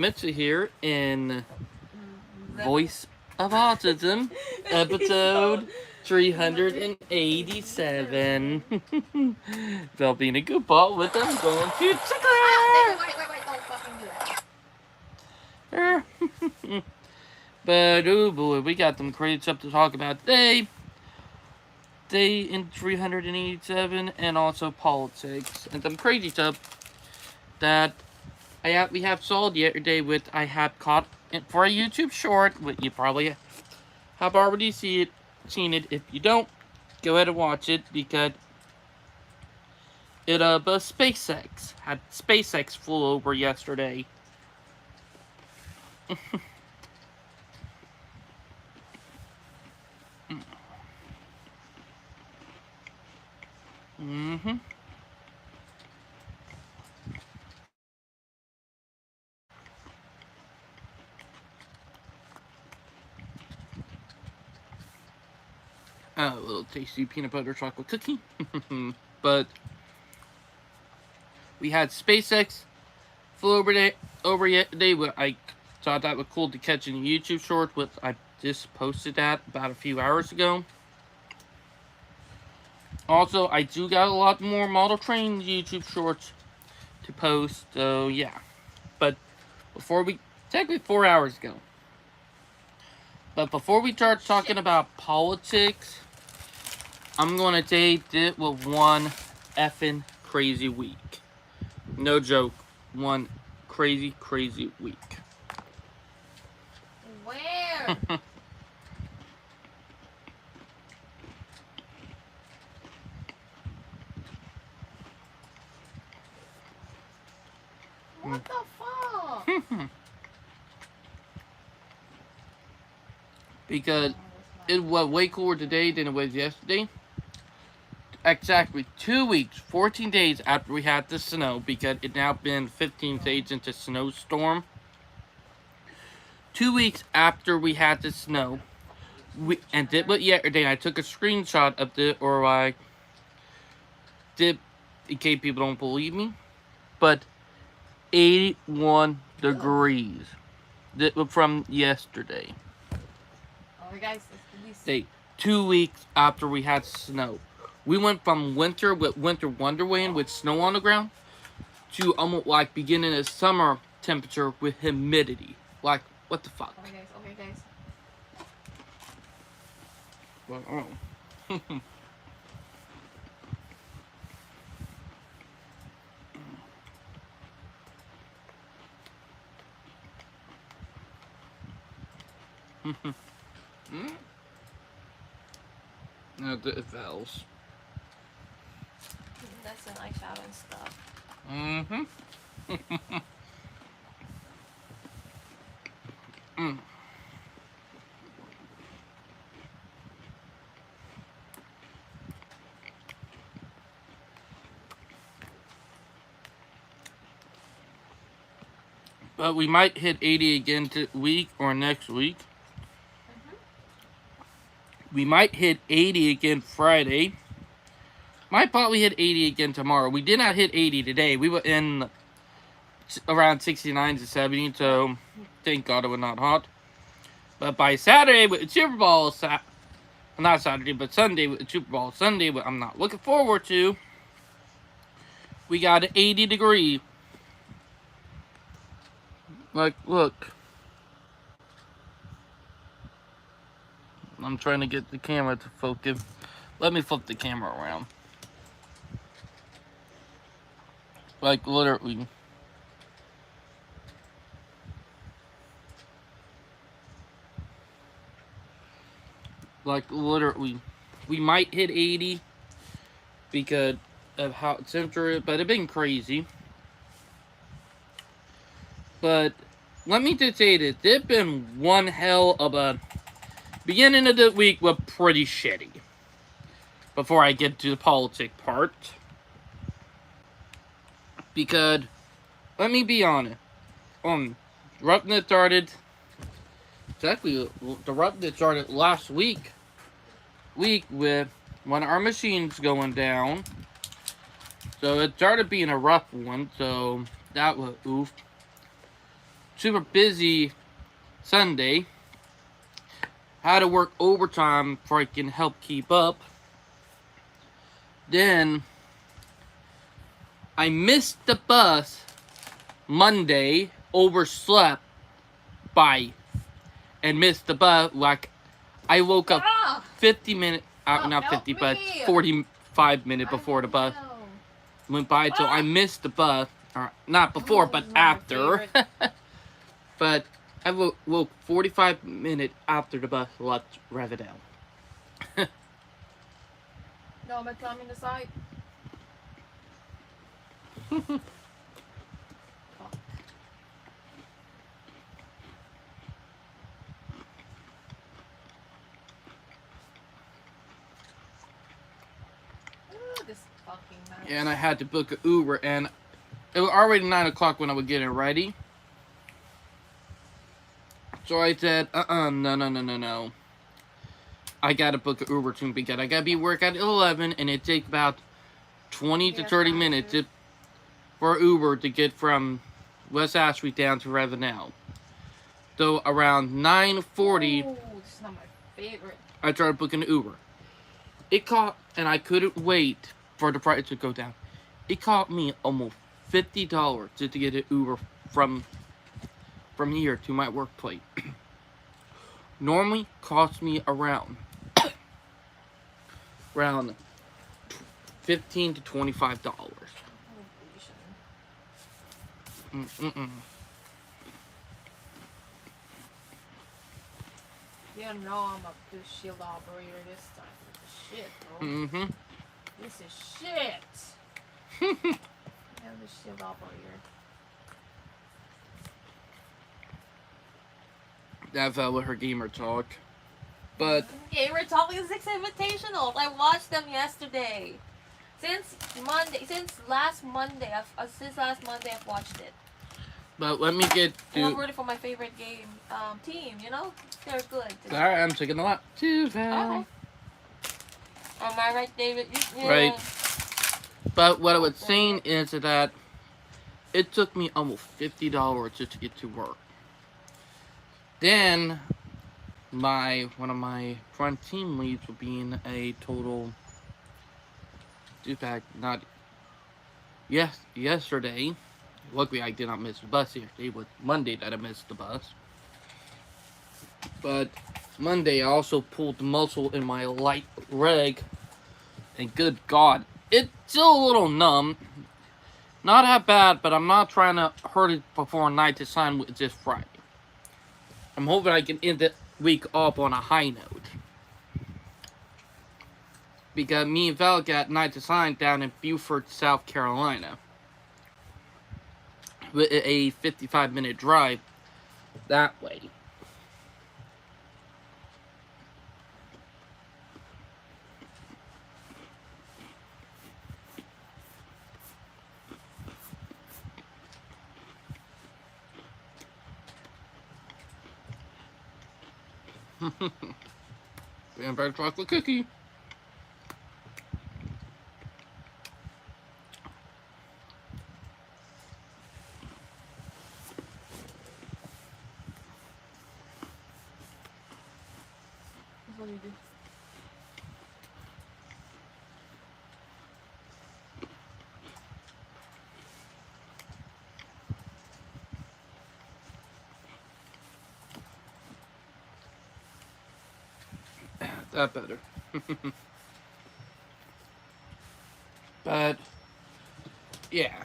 Mitsu here in Voice of Autism, episode 387. They'll be in a good ball with them going to Wait, don't fucking do that. But oh boy, we got some crazy stuff to talk about today. Day in 387, and also politics, and some crazy stuff that we have solved yesterday with I have caught it for a YouTube short, which you probably have already seen it. If you don't, go ahead and watch it because but SpaceX flew over yesterday. Mm-hmm. A little tasty peanut butter chocolate cookie. But we had SpaceX flew over yesterday. I thought that was cool to catch in a YouTube short, which I just posted that about a few hours ago. Also, I do got a lot more model train YouTube shorts to post, so yeah. But technically 4 hours ago. But before we start talking about politics, I'm gonna take it with one effing crazy week. No joke, one crazy week. Where? What the fuck? Because it was way cooler today than it was yesterday. Exactly 2 weeks, 14 days after we had the snow, because it now been 15 days into snowstorm. 2 weeks after we had the snow, yesterday. I took a screenshot of in case people don't believe me, but 81 degrees from yesterday. Oh, guys, 2 weeks after we had snow. We went from winter with winter wonderland with snow on the ground to almost like beginning of summer temperature with humidity. Like, what the fuck? Okay, guys. Well, oh. No, the valves. That's an eyeshadow and stuff. Mm-hmm. But we might hit 80 again this week or next week. We might hit 80 again Friday. Might probably hit 80 again tomorrow. We did not hit 80 today. We were in around 69 to 70, so thank God it was not hot. But by Saturday with Super Bowl, not Saturday, but Sunday with Super Bowl Sunday, what I'm not looking forward to, we got an 80 degree. Like, look. I'm trying to get the camera to focus. Let me flip the camera around. Like, literally. Like, literally. We might hit 80 because of how temperature is, but it's been crazy. But let me just say this. There's been one hell of a beginning of the week was pretty shitty. Before I get to the politics part. Because, let me be honest. The eruption started last week with one of our machines going down. So it started being a rough one, so that was oof. super busy Sunday. Had to work overtime before I can help keep up. Then I missed the bus Monday, overslept and missed the bus. Like, I woke up 50 minutes, not 50, but 45 minutes before the bus went by, so I missed the bus. Or not before, but after. But I woke 45 minutes after the bus left Riverdale. No, but come in the side. This fucking mouse. And I had to book an Uber, and it was already 9 o'clock when I was getting ready. So I said, no. I gotta book an Uber soon because I gotta be work at 11, and it takes about 20 to 30 minutes for Uber to get from West Ashby down to Ravenel. So around 9:40, Ooh, this is not my favorite. I started booking an Uber. It cost, and I couldn't wait for the price to go down. It cost me almost $50 just to get an Uber from here to my workplace. Normally costs me around $15 to $25. You know I'm a good shield operator this time. Shit, bro. This is shit. I'm the shield operator. That fell with her gamer talk. But Gamer Talk is 6 Invitational. I watched them yesterday. Since last Monday, I've watched it. But let me get And I'm to. rooting for my favorite game team. You know, they're good. Alright, I'm taking a lot too, Val. Okay. Am I right, David? Yeah. Right. But what I was saying is that it took me almost $50 just to get to work. Then one of my front team leads will be in a total. In fact, not yesterday. Luckily, I did not miss the bus yesterday. It was Monday that I missed the bus. But Monday, I also pulled the muscle in my right leg. And good God, it's still a little numb. Not that bad, but I'm not trying to hurt it before night to sign with this Friday. I'm hoping I can end the week off on a high note. Because me and Val got night to sign down in Beaufort, South Carolina. With a 55-minute drive that way. Vampire chocolate cookie. What do you do? That better. But yeah.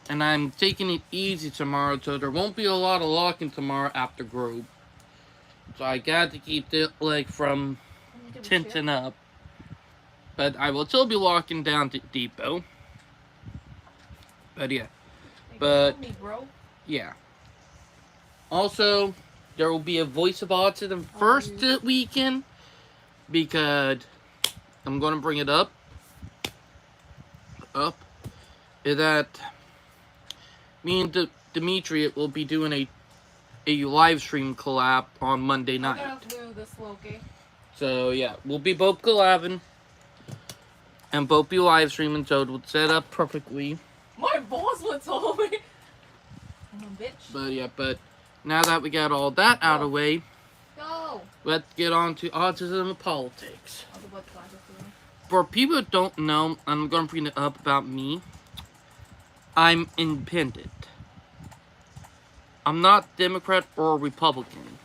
And I'm taking it easy tomorrow, so there won't be a lot of locking tomorrow after Grove. So I got to keep the leg from tensing up. But I will still be walking down to Depot. But yeah. But yeah. Also, there will be a Voice of Autism first weekend. Because I'm going to bring it up. Is that me and Dimitri will be doing a live stream collab on Monday night. I'm gonna do this, Loki. So yeah, we'll be both collabing and both be live streaming, so it will set up perfectly. My boss would tell me. bitch. But now that we got all that out of the way, Go. let's get on to autism and politics. I'll do what class is doing. For people who don't know, I'm going to bring it up about me. I'm independent. I'm not Democrat or Republican.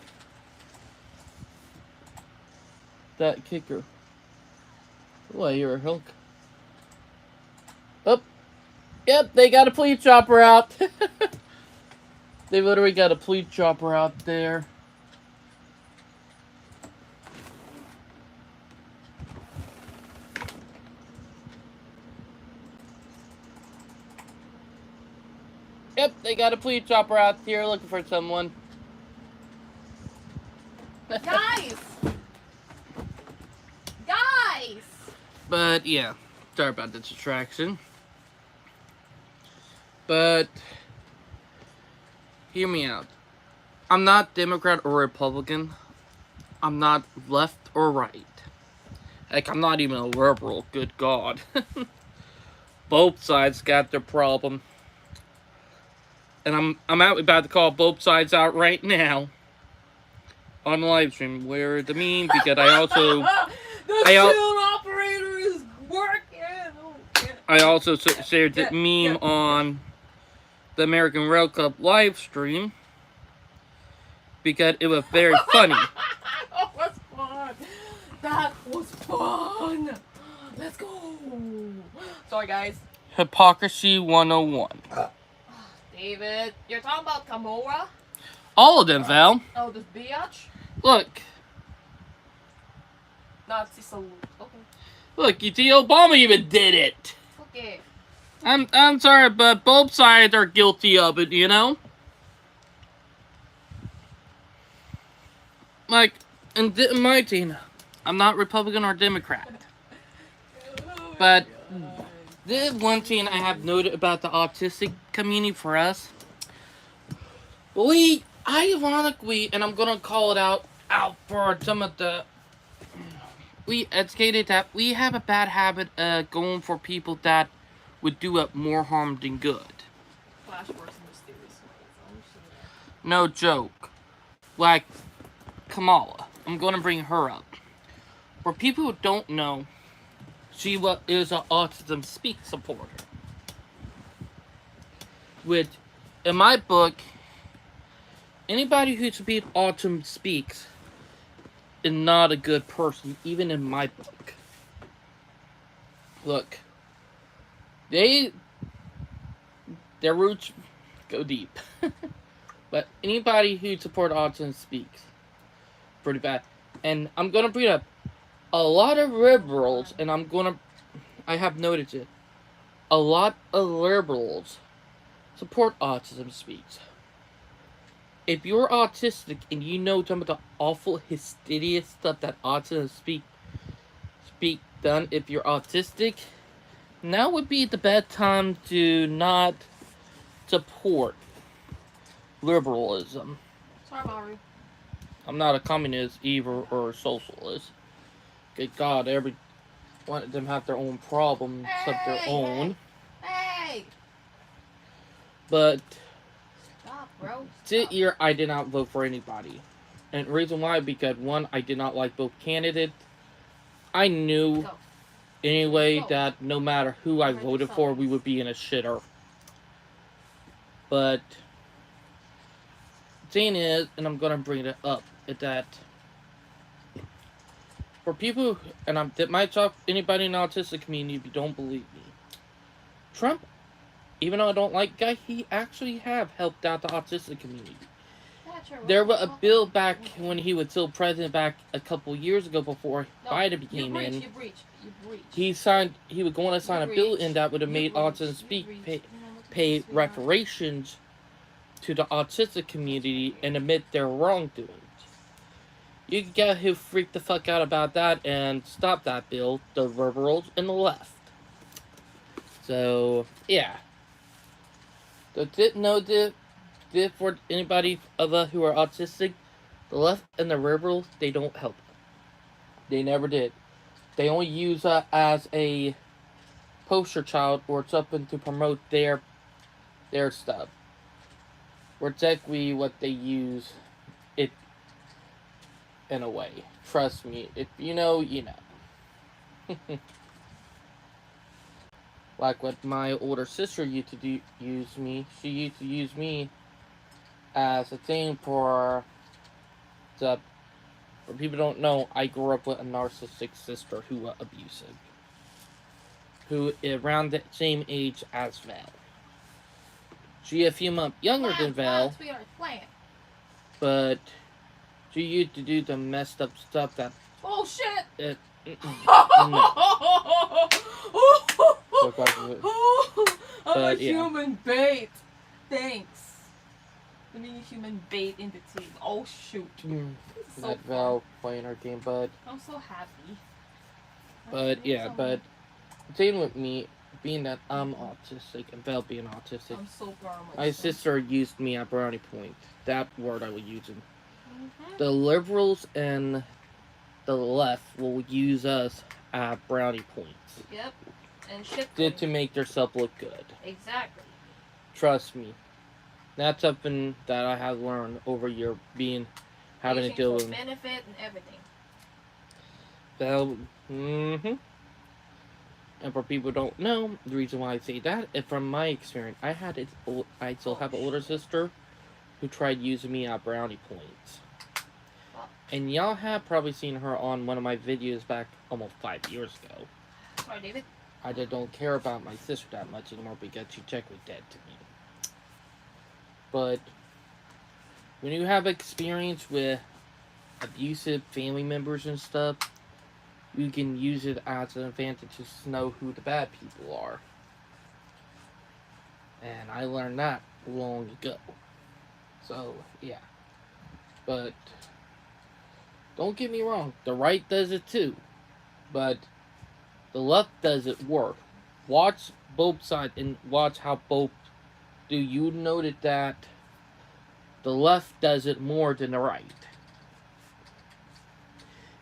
That kicker. Oh, you're a hook. Oh. Yep, they got a police chopper out. They literally got a police chopper out there. Yep, they got a police chopper out here looking for someone. Guys! Guys! But yeah, sorry about the distraction. But hear me out. I'm not Democrat or Republican. I'm not left or right. Heck, I'm not even a liberal. Good God. Both sides got their problem. And I'm out about to call both sides out right now on the live stream. Where the meme, because I also the shield operator is working. I also shared the meme on the American Rail Club live stream because it was very funny. That was fun. That was fun. Let's go. Sorry, guys. Hypocrisy 101. David, you're talking about Kamora? All of them, Val. Oh, this biatch? Look. Nazi salute. Okay. Look, you see, Obama even did it. Okay. I'm sorry, but both sides are guilty of it, you know? Like, in my team, I'm not Republican or Democrat. But the one thing I have noted about the autistic community for us, we, ironically, and I'm gonna call it out for some of the, we educated that we have a bad habit of going for people that would do it more harm than good. Flash works in mysterious ways. No joke. Like Kamala. I'm gonna bring her up. For people who don't know, she is an Autism Speak supporter. Which, in my book, anybody who speaks Autism Speaks is not a good person, even in my book. Look, their roots go deep. But anybody who supports Autism Speaks, pretty bad. And I'm gonna bring up a lot of liberals, and I have noticed it. A lot of liberals support Autism Speaks. If you're autistic and you know some of the awful, hysteria stuff that Autism Speak done, if you're autistic, now would be the bad time to not support liberalism. Sorry, Mario. I'm not a communist either or a socialist. Good God, every one of them have their own problems of their own. Hey! But Stop, bro. this year I did not vote for anybody. And the reason why, because one, I did not like both candidates. I knew Go. anyway Go. that no matter who I voted for, we would be in a shitter. But the thing is, and I'm gonna bring it up, is that for people, and that might shock anybody in the autistic community if you don't believe me, Trump, even though I don't like the guy, he actually have helped out the autistic community. There was a bill back when he was still president back a couple years ago before Biden became in. You breach. He was going to sign a bill in that would have made Autism Speak pay reparations to the autistic community and admit their wrongdoings. You can get who freaked the fuck out about that and stop that bill, the liberals and the left. So, yeah. For anybody of us who are autistic, the left and the liberals, they don't help. They never did. They only use that as a poster child or something to promote their stuff. we're technically what they use it in a way. Trust me, if you know, you know. Like what my older sister used to use me. She used to use me as a thing for the. For people who don't know, I grew up with a narcissistic sister who was abusive, who is around the same age as Val. She a few months younger than Val, but she used to do the messed up stuff that. Oh shit! No. I'm a yeah. human bait. Thanks. I mean, human bait in the team. Oh shoot. So That Val playing her game, but. I'm so happy. But yeah, but the thing with me being that I'm autistic and Val being autistic, I'm so proud of my sister used me at brownie point. That word I was using. Mm-hmm. The liberals and the left will use us at brownie points. Yep. And shit. Did to make themselves look good. Exactly. Trust me. That's something that I have learned over year having to deal with benefit and everything. Val. And for people who don't know, the reason why I say that is from my experience. I still have an older sister who tried using me at brownie points. And y'all have probably seen her on one of my videos back almost 5 years ago. Sorry, David. I just don't care about my sister that much anymore because she technically dead to me. But when you have experience with abusive family members and stuff, you can use it as an advantage to know who the bad people are. And I learned that long ago. So, yeah. But, don't get me wrong, the right does it too. But, the left does it worse. Watch both sides and watch how both do. You noted that the left does it more than the right.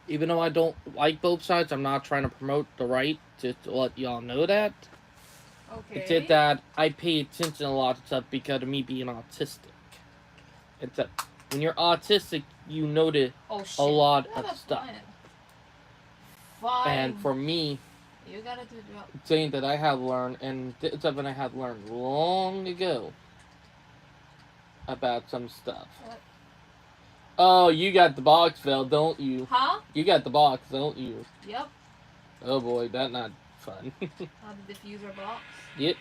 Even though I don't like both sides, I'm not trying to promote the right, just to let y'all know that. Okay. It's it that I pay attention a lot to stuff because of me being autistic. It's that when you're autistic, you notice a lot of stuff. Fine. And for me, you gotta do the job. Saying that I have learned, and it's something I have learned long ago about some stuff. What? Oh, you got the box, Phil, don't you? Huh? You got the box, don't you? Yep. Oh boy, that's not fun. The diffuser box? Yep.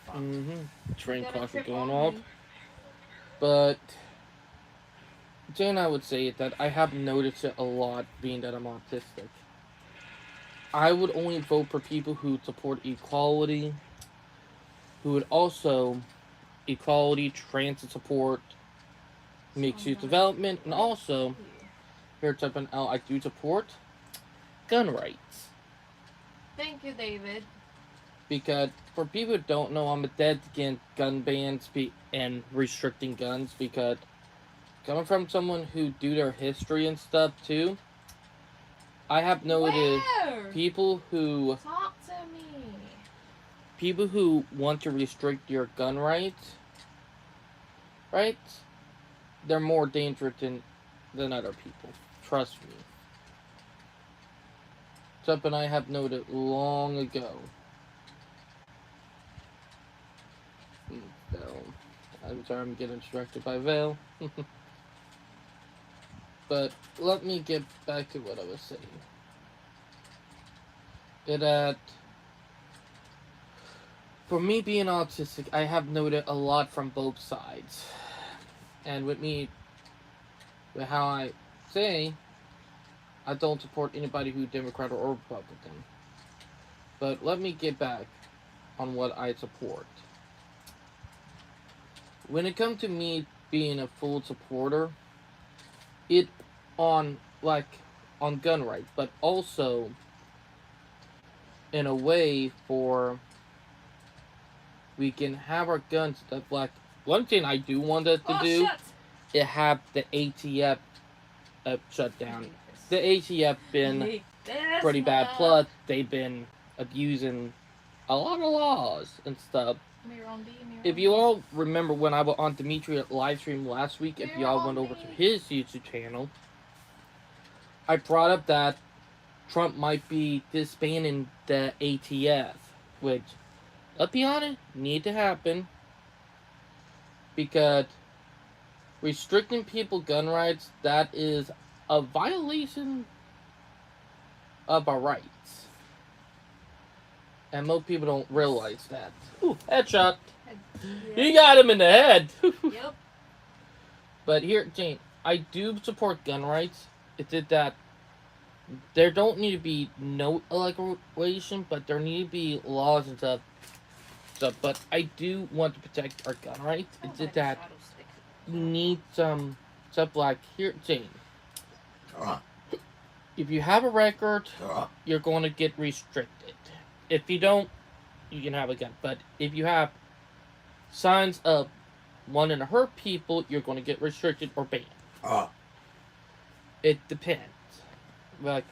Holy fuck. Train clock is going off. But Jane, I would say that I have noticed it a lot being that I'm autistic. I would only vote for people who support equality, who would also equality, transit support, mixed youth development, and also, here's something else I do support, gun rights. Thank you, David. Because for people who don't know, I'm a dead against gun bans and restricting guns because coming from someone who do their history and stuff too, I have noticed people who talk to me. People who want to restrict your gun rights, right? They're more dangerous than other people. Trust me. Something I have noted long ago. I'm sorry, I'm getting distracted by Vale. But let me get back to what I was saying. For me being autistic, I have noted a lot from both sides. And with how I say, I don't support anybody who's Democrat or Republican. But let me get back on what I support. When it comes to me being a full supporter, on gun rights, but also in a way for we can have our guns that one thing I do want us to do is have the ATF shut down. The ATF been pretty bad. Plus, they've been abusing a lot of laws and stuff. If you all remember when I was on Dimitri live stream last week, if y'all went over to his YouTube channel, I brought up that Trump might be disbanding the ATF, which, let's be honest, need to happen because restricting people gun rights, that is a violation of our rights. And most people don't realize that. Ooh, headshot. Yeah. You got him in the head. Yep. But here, Jane, I do support gun rights. It did that. There don't need to be no regulation, but there need to be laws and stuff. But I do want to protect our gun rights. It did that. You need some stuff like here, Jane. If you have a record, you're going to get restricted. If you don't, you can have a gun. But if you have signs of wanting to hurt people, you're going to get restricted or banned. It depends. Like,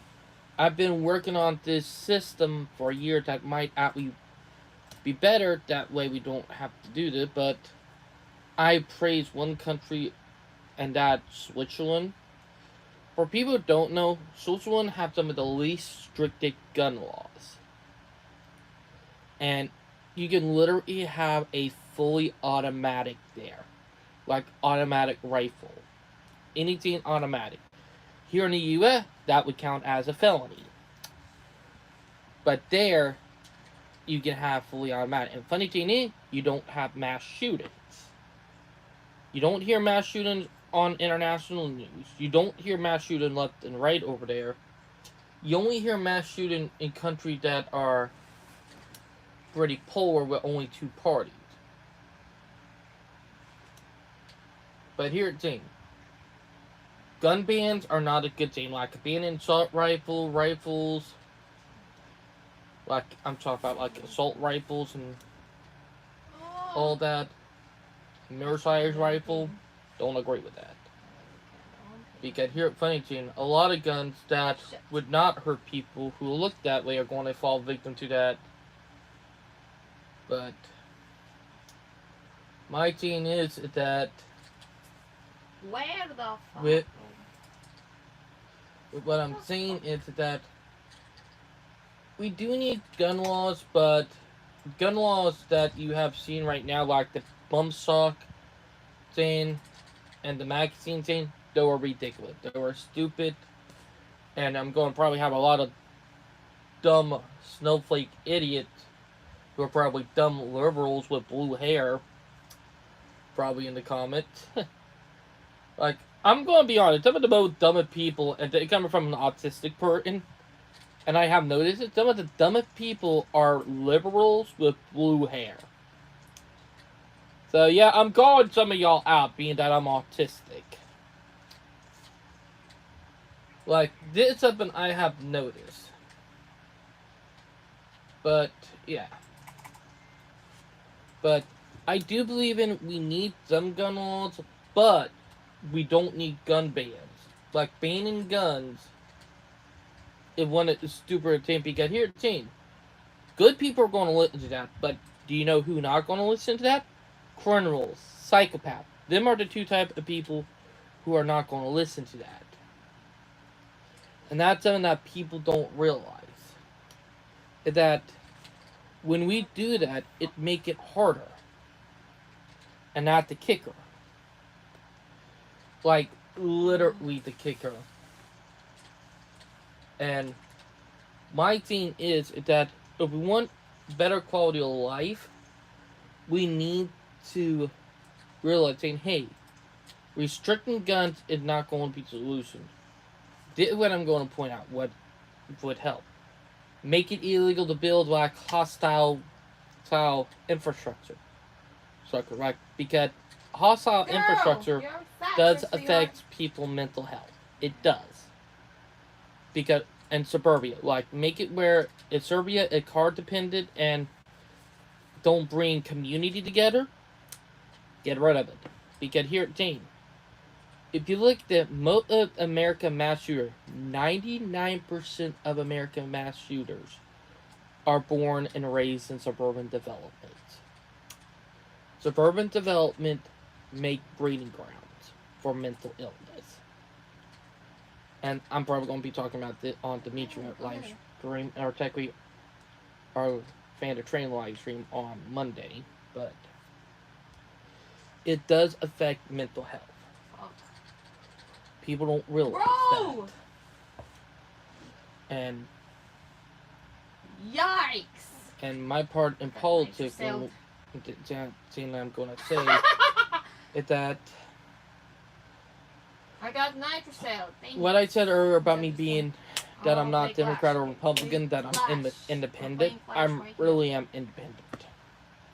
I've been working on this system for a year that might actually be better. That way we don't have to do this. But I praise one country, and that's Switzerland. For people who don't know, Switzerland have some of the least stricted gun laws. And you can literally have a fully automatic there. Like automatic rifle. Anything automatic. Here in the US, that would count as a felony. But there, you can have fully automatic. And funny thing is, you don't have mass shootings. You don't hear mass shootings on international news. You don't hear mass shooting left and right over there. You only hear mass shooting in countries that are pretty polar with only two parties. But here's the thing. Gun bans are not a good thing. Like banning assault rifles. Like, I'm talking about like assault rifles and all that. Mirror-sized rifle. Don't agree with that. Because here, funny thing, a lot of guns that would not hurt people who look that way are going to fall victim to that. But my thing is that where the fuck? With what I'm saying is that we do need gun laws, but gun laws that you have seen right now, like the bump stock thing and the magazine thing, they were ridiculous. They were stupid, and I'm going to probably have a lot of dumb snowflake idiots who are probably dumb liberals with blue hair probably in the comments. Like, I'm going to be honest, some of the most dumbest people, and they coming from an autistic person, and I have noticed it, some of the dumbest people are liberals with blue hair. So yeah, I'm calling some of y'all out, being that I'm autistic. Like, this is something I have noticed. But, yeah. But, I do believe in we need some gun laws, but we don't need gun bans. Like, banning guns is one of the stupid things, because here's the thing. Good people are going to listen to that, but do you know who's not going to listen to that? Criminals, psychopaths. Them are the two types of people who are not going to listen to that. And that's something that people don't realize. That when we do that, it make it harder. And not the kicker. Like, literally the kicker. And my thing is that if we want better quality of life, we need to realize saying, hey, restricting guns is not going to be the solution. This is what I'm going to point out, what would help. Make it illegal to build like hostile infrastructure. Right? Because hostile infrastructure does affect people's mental health. It does. Because in suburbia, like make it where in suburbia it's car dependent and don't bring community together. Get rid of it. Because here at Jane, if you look at most of American mass shooters, 99% of American mass shooters are born and raised in suburban developments. suburban development make breeding grounds for mental illness. And I'm probably going to be talking about this on Dimitri live stream, or technically our fan of train live stream on Monday, but it does affect mental health. People don't realize that. And yikes! And my part in politics, and thing I'm gonna say, is that I got nitrocell. What I said earlier about me being that I'm not Democrat or Republican, that I'm independent. I'm really am independent.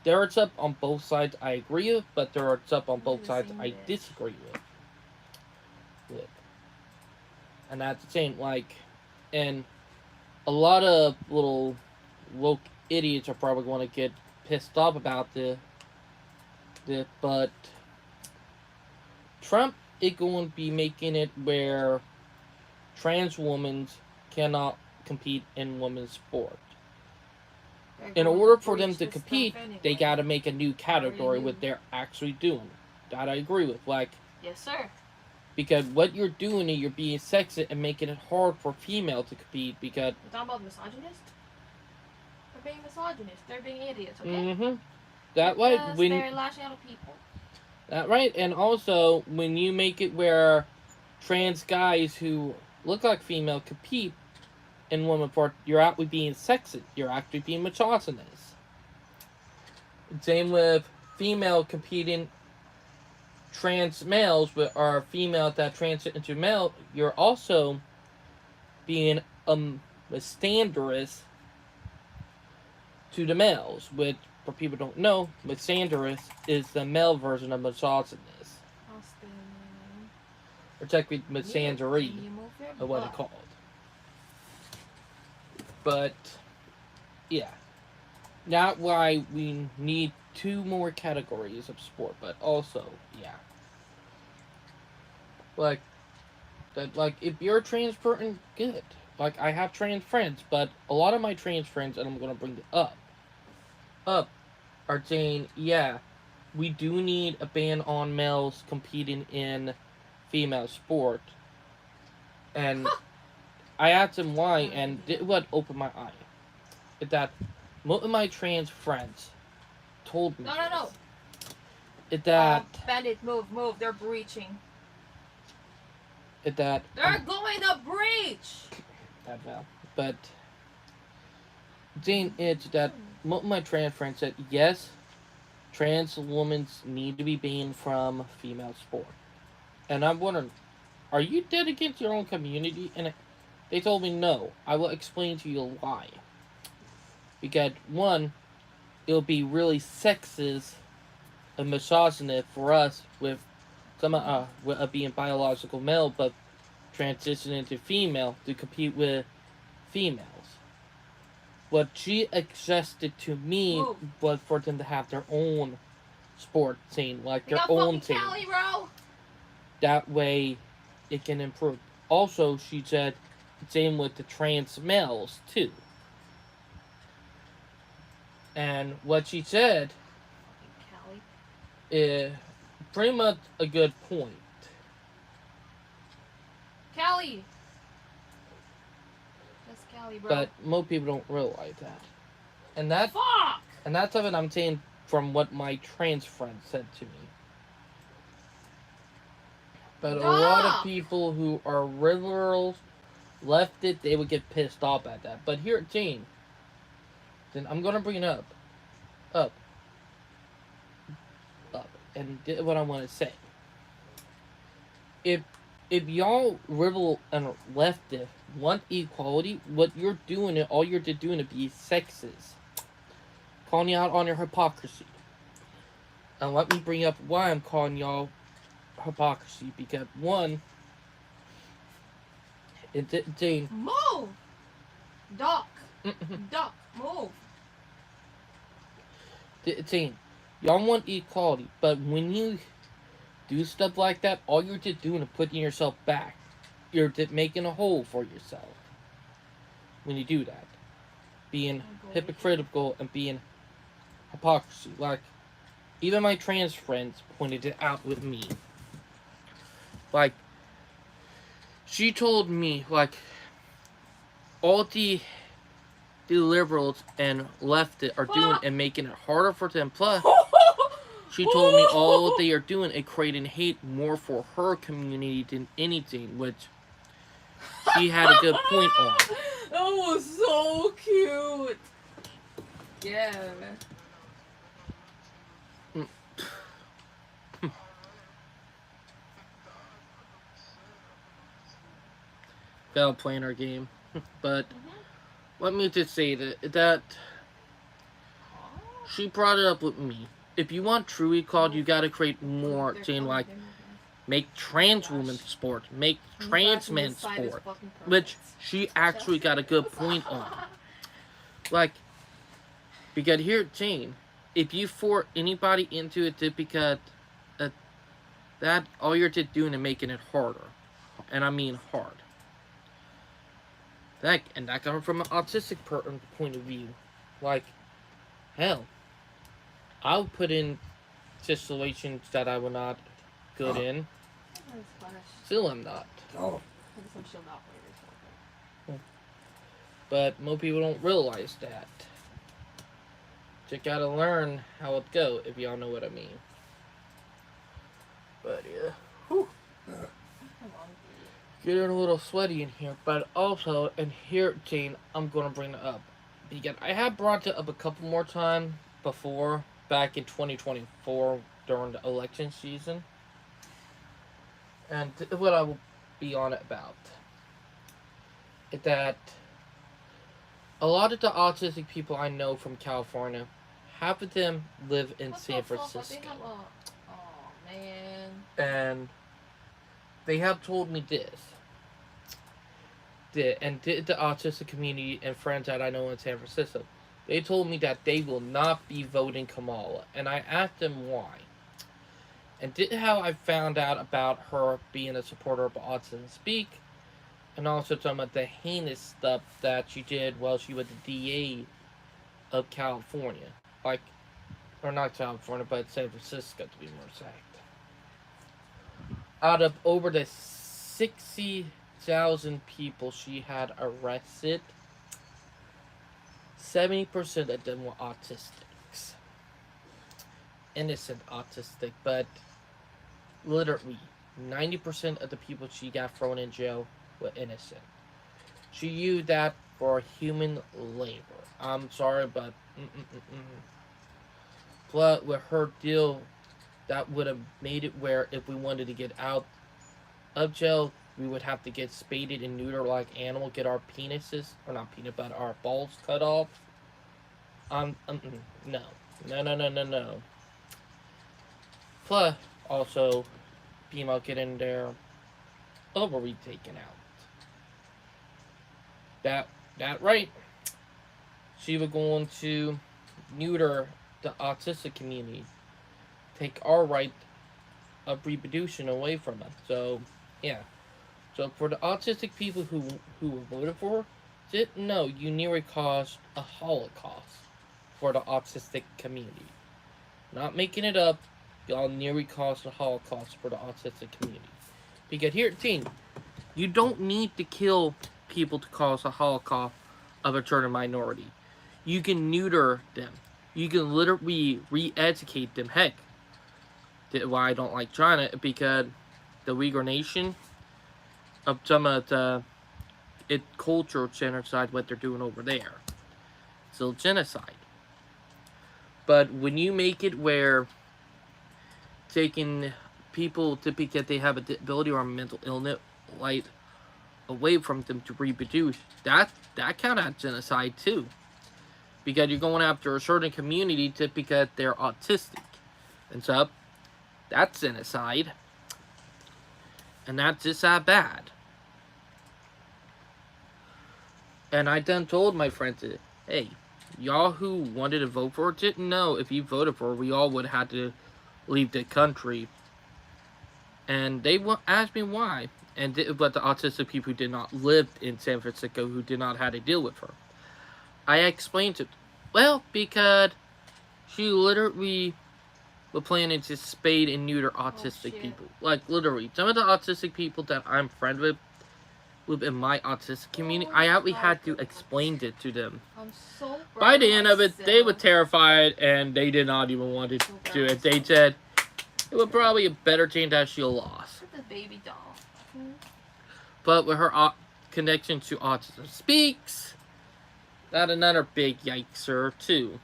There are stuff on both sides I agree with, but there are stuff on both sides I disagree with. And that's the same, like, and a lot of little woke idiots are probably going to get pissed off about this, but Trump is going to be making it where trans women cannot compete in women's sport. In order for them to compete, they got to make a new category what they're actually doing. That I agree with. Like, yes, sir. Because what you're doing is you're being sexist and making it hard for female to compete. Because you're talking about misogynist. They're being misogynist. They're being idiots. Okay. Mm-hmm. That way, when they're lashing out at people. That right, and also when you make it where trans guys who look like female compete in women sport, you're actually being sexist. You're actually being misogynist. Same with female competing trans males with or female that transit into male. You're also being misandrous to the males, which for people who don't know, misandrous is the male version of misogynist. Or technically misandry, or what it's called. But, yeah. Not why we need 2 more categories of sport, but also, yeah. Like, if you're a trans person, good. Like, I have trans friends, but a lot of my trans friends, and I'm going to bring it up, are saying, yeah, we do need a ban on males competing in female sport. And I asked them why, and it would open my eye. That most of my trans friends told me. No. That Bandit, move. They're breaching. That they're going to breach. That well, but Jane, it's that most of my trans friends said yes, trans women need to be banned from female sport, and I'm wondering, are you dead against your own community? And they told me no. I will explain to you why. Because one, it'll be really sexist and misogynist for us with some with being biological male, but transitioning to female to compete with females. What she suggested to me was for them to have their own sport scene, like their own team. That way, it can improve. Also, she said, same with the trans males too. And what she said is pretty much a good point. Callie. That's Callie, bro. But most people don't realize that. And that Fuck! And that's something I'm saying from what my trans friend said to me. But a lot of people who are liberals, left it, they would get pissed off at that. But here at Jane, then I'm gonna bring it up. And what I want to say. If y'all and leftist want equality, what you're doing, all you're doing is be sexist. Calling you out on your hypocrisy. And let me bring up why I'm calling y'all hypocrisy. Because one, Jane. Move! Duck! Duck, move! Jane, y'all want equality, but when you do stuff like that, all you're just doing is putting yourself back. You're just making a hole for yourself. When you do that. Being hypocritical and being hypocrisy. Like, Even my trans friends pointed it out with me. Like, she told me, like, all the liberals and leftists are doing and making it harder for them. Plus, she told me all they are doing is creating hate more for her community than anything, which she had a good point on. That was so cute. Yeah. Fell playing our game, but let me just say that she brought it up with me. If you want true equality, you gotta create more saying like make trans women sport, make trans men sport, which she actually got a good point on. Like, because here, Jane, if you force anybody into it, just because that all you're just doing is making it harder, and I mean hard. That coming from an autistic point of view, like, hell, I'll put in situations that I will not good in. Still, I'm not. But most people don't realize that. You gotta learn how it go, if y'all know what I mean. But yeah, whew. Getting a little sweaty in here, but also, and here, Jane, I'm gonna bring it up because I have brought it up a couple more times before, back in 2024 during the election season, and what I will be on it about is that a lot of the autistic people I know from California, half of them live in San Francisco. Oh man. And they have told me this. The autistic community and friends that I know in San Francisco, they told me that they will not be voting Kamala. And I asked them why. And how I found out about her being a supporter of Autism Speak, and also some of the heinous stuff that she did while she was the DA of California. Like, or not California, but San Francisco to be more exact. Out of over the 60,000 people she had arrested, 70% of them were autistics. Innocent autistic, but literally 90% of the people she got thrown in jail were innocent. She used that for human labor. I'm sorry, but But with her deal, that would have made it where if we wanted to get out of jail, we would have to get spaded and neutered like animal, get our penises, or not peanut, but our balls cut off. No. No. Plus, also, female getting their ovary taken out. That right. She was going to neuter the autistic community, take our right of reproduction away from us. So, yeah. So for the autistic people who voted for her, no, you nearly caused a Holocaust for the autistic community. Not making it up, y'all nearly caused a Holocaust for the autistic community. Because here, team, you don't need to kill people to cause a Holocaust of a certain minority. You can neuter them. You can literally re-educate them. Heck, why I don't like China, because the Uyghur Nation, of some of the cultural genocide, what they're doing over there. Still genocide. But when you make it where taking people to because they have a disability or a mental illness, like, away from them to reproduce, that counts as genocide too. Because you're going after a certain community just because they're autistic. And so, that's genocide. And that's just that bad. And I then told my friends, hey, y'all who wanted to vote for her didn't know if you voted for her, we all would have had to leave the country. And they asked me why. But the autistic people who did not live in San Francisco, who did not have to deal with her. I explained it. Well, because she literally we're planning to spade and neuter autistic shit. people. Like, literally, some of the autistic people that I'm friend with within my autistic community, I actually had to explain it to them. I'm so proud By the end of it, they were myself. terrified and they did not even want to do it. They said it was probably a better chance that she'll lost. Look at the baby doll. But with her connection to Autism Speaks, that another big yikeser too.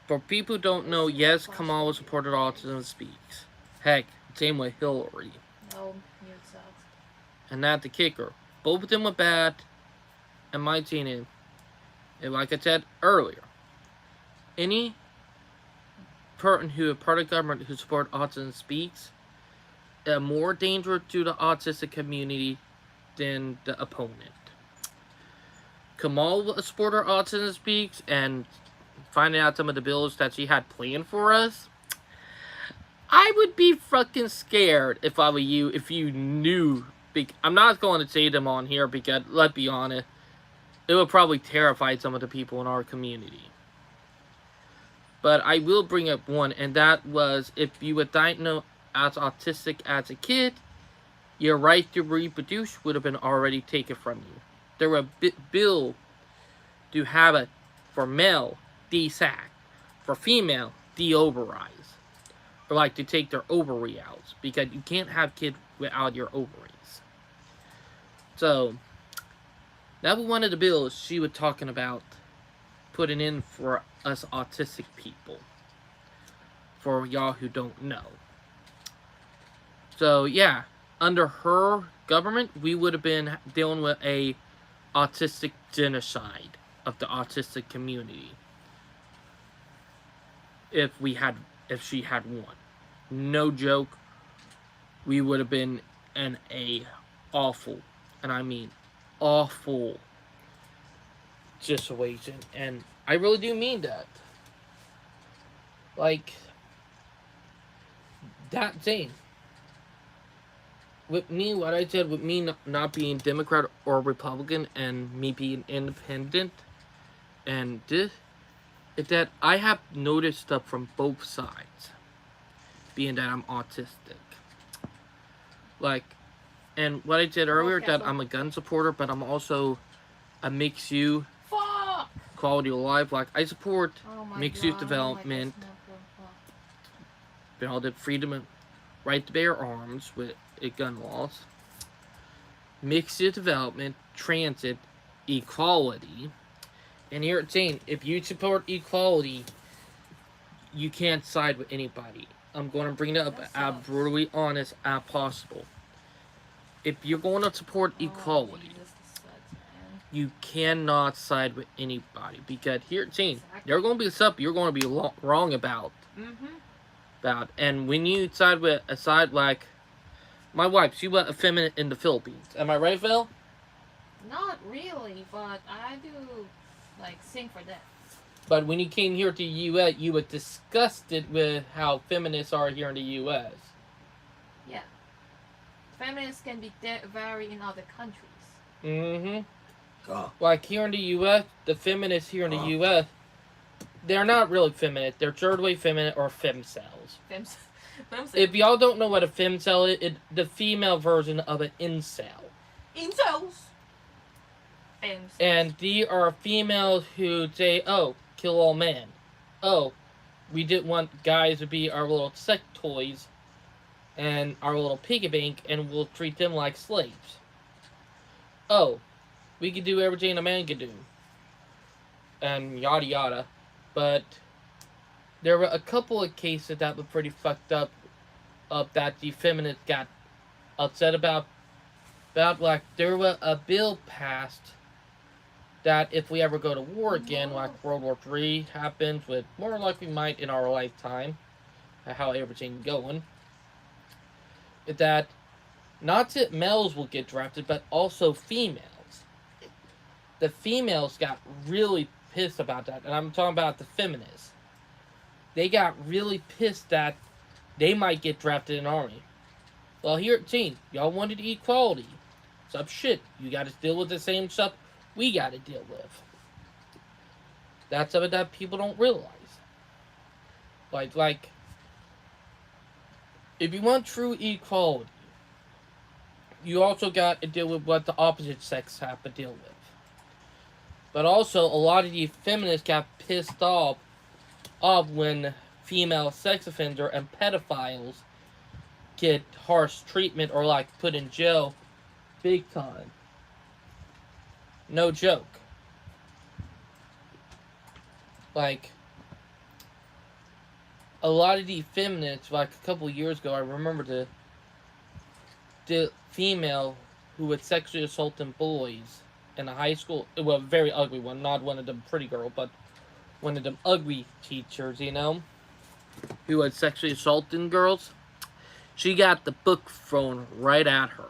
For people who don't know, yes, Kamala supported Autism Speaks. Heck, same with Hillary. Oh, you sucks. And not the kicker. Both of them were bad, and my opinion, and like I said earlier, any person who is part of government who supports Autism Speaks are more dangerous to the autistic community than the opponent. Kamala supported Autism Speaks, and finding out some of the bills that she had planned for us, I would be fucking scared if I were you, if you knew. I'm not going to say them on here because, let's be honest, it would probably terrify some of the people in our community. But I will bring up one, and that was if you were diagnosed as autistic as a kid, your right to reproduce would have been already taken from you. There were a bill to have it for male de-sack, for female de-ovarize, or like to take their ovary out, because you can't have kids without your ovaries. So that was one of the bills she was talking about putting in for us autistic people. For y'all who don't know. So yeah, under her government, we would have been dealing with a autistic genocide of the autistic community. If she had won. No joke, we would have been in a awful, and I mean awful, situation. And I really do mean that. Like, that thing. With me, what I said, with me not being Democrat or Republican and me being independent, and this, is that I have noticed stuff from both sides, being that I'm autistic. Like, and what I said earlier, that I'm a gun supporter, but I'm also a mixed use quality of life. Like, I support mixed use development, the freedom and right to bear arms with gun laws, mixed use development, transit, equality. And here it's saying, if you support equality, you can't side with anybody. I'm going to bring it up as brutally honest as possible. If you're going to support equality, you cannot side with anybody. Because here it's saying, there are going to be stuff you're going to be wrong about. About. And when you side with a side like my wife, she was effeminate in the Philippines. Am I right, Phil? Not really, but I do like sing for that. But when you came here to the U.S., you were disgusted with how feminists are here in the U.S. Yeah. Feminists can be vary in other countries. Like here in the U.S., the feminists here in the U.S., they're not really feminine. They're third wave feminine or femcells. If y'all don't know what a femcell is, it's the female version of an incel. Incels. And they are females who say, oh, kill all men. Oh, we didn't want guys to be our little sex toys and our little piggy bank, and we'll treat them like slaves. Oh, we can do everything a man can do. And yada yada. But there were a couple of cases that were pretty fucked up, that the feminists got upset about. Like, there was a bill passed that if we ever go to war again, like World War III happens, with more likely might in our lifetime, how everything's going, that not that males will get drafted, but also females. The females got really pissed about that, and I'm talking about the feminists. They got really pissed that they might get drafted in the army. Well, here at Teen, y'all wanted equality. Some shit. You gotta deal with the same stuff we gotta deal with. That's something that people don't realize. Like, if you want true equality, you also got to deal with what the opposite sex have to deal with. But also, a lot of the feminists got pissed off when female sex offender and pedophiles get harsh treatment or like put in jail big time. No joke. Like, a lot of the feminists, like a couple years ago, I remember the female who would sexually assault them boys in a high school, well, a very ugly one, not one of them pretty girl, but one of them ugly teachers, who had sexually assaulted girls. She got the book thrown right at her.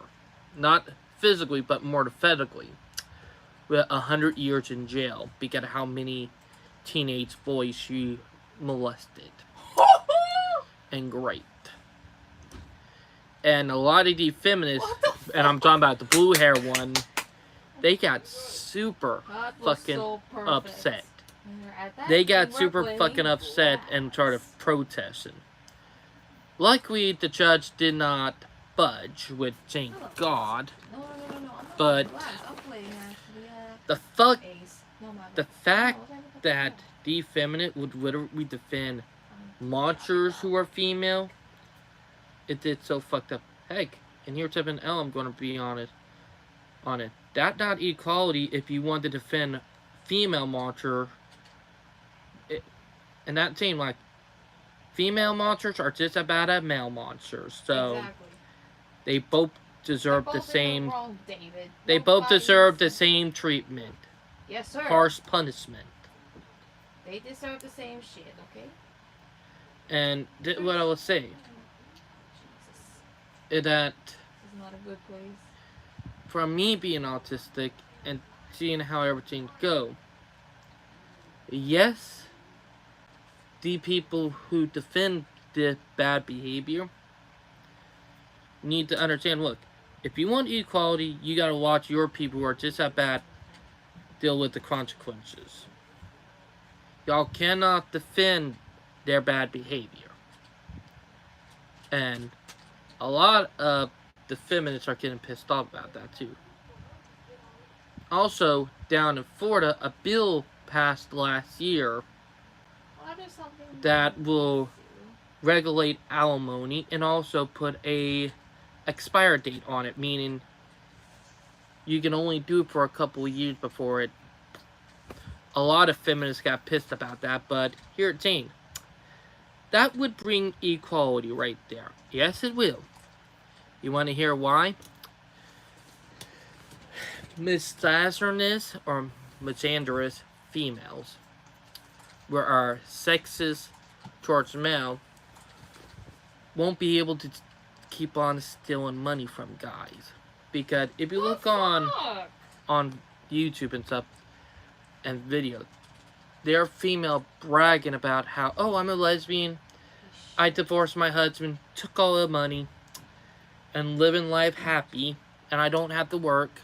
Not physically, but metaphorically. With 100 years in jail because of how many teenage boys she molested and raped. And a lot of the feminists, and I'm talking about the blue hair one, they got super fucking upset. They got super fucking upset and started protesting. Luckily, the judge did not budge, which thank God. But the fact that the feminine would literally defend monsters who are female, it did so fucked up. Heck, and here's an L I'm going to be on it. That not equality if you want to defend female monster. And that same like female monsters are just as bad as male monsters. So they both deserve the same. Wrong, David. They both deserve the same treatment. Yes, sir. Harsh punishment. They deserve the same shit, okay? And what I was saying is that This is not a good place. from me being autistic and seeing how everything go, yes, the people who defend the bad behavior need to understand, look, if you want equality, you gotta watch your people who are just that bad deal with the consequences. Y'all cannot defend their bad behavior. And a lot of the feminists are getting pissed off about that too. Also, down in Florida, a bill passed last year that will regulate alimony and also put a expire date on it, meaning you can only do it for a couple of years before it. A lot of feminists got pissed about that, but here it's saying that would bring equality right there. Yes, it will. You want to hear why? Misogynist or misandrous females, where are sexist towards male, won't be able to keep on stealing money from guys. Because if you look on YouTube and stuff and video, they're female bragging about how, oh, I'm a lesbian, I divorced my husband, took all the money, and living life happy, and I don't have to work.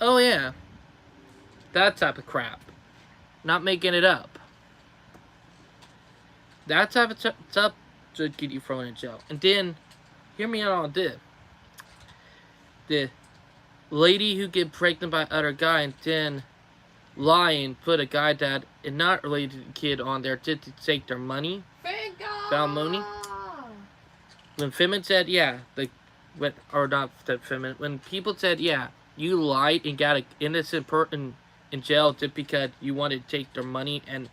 Oh yeah, that type of crap. Not making it up. That type of stuff should get you thrown in jail. And then, hear me out on this. The lady who get pregnant by other guy and then lie and put a guy that is not related to the kid on there just to take their money. Thank God. Found money. When Femin said, yeah, when people said, yeah, you lied and got an innocent person in jail just because you wanted to take their money and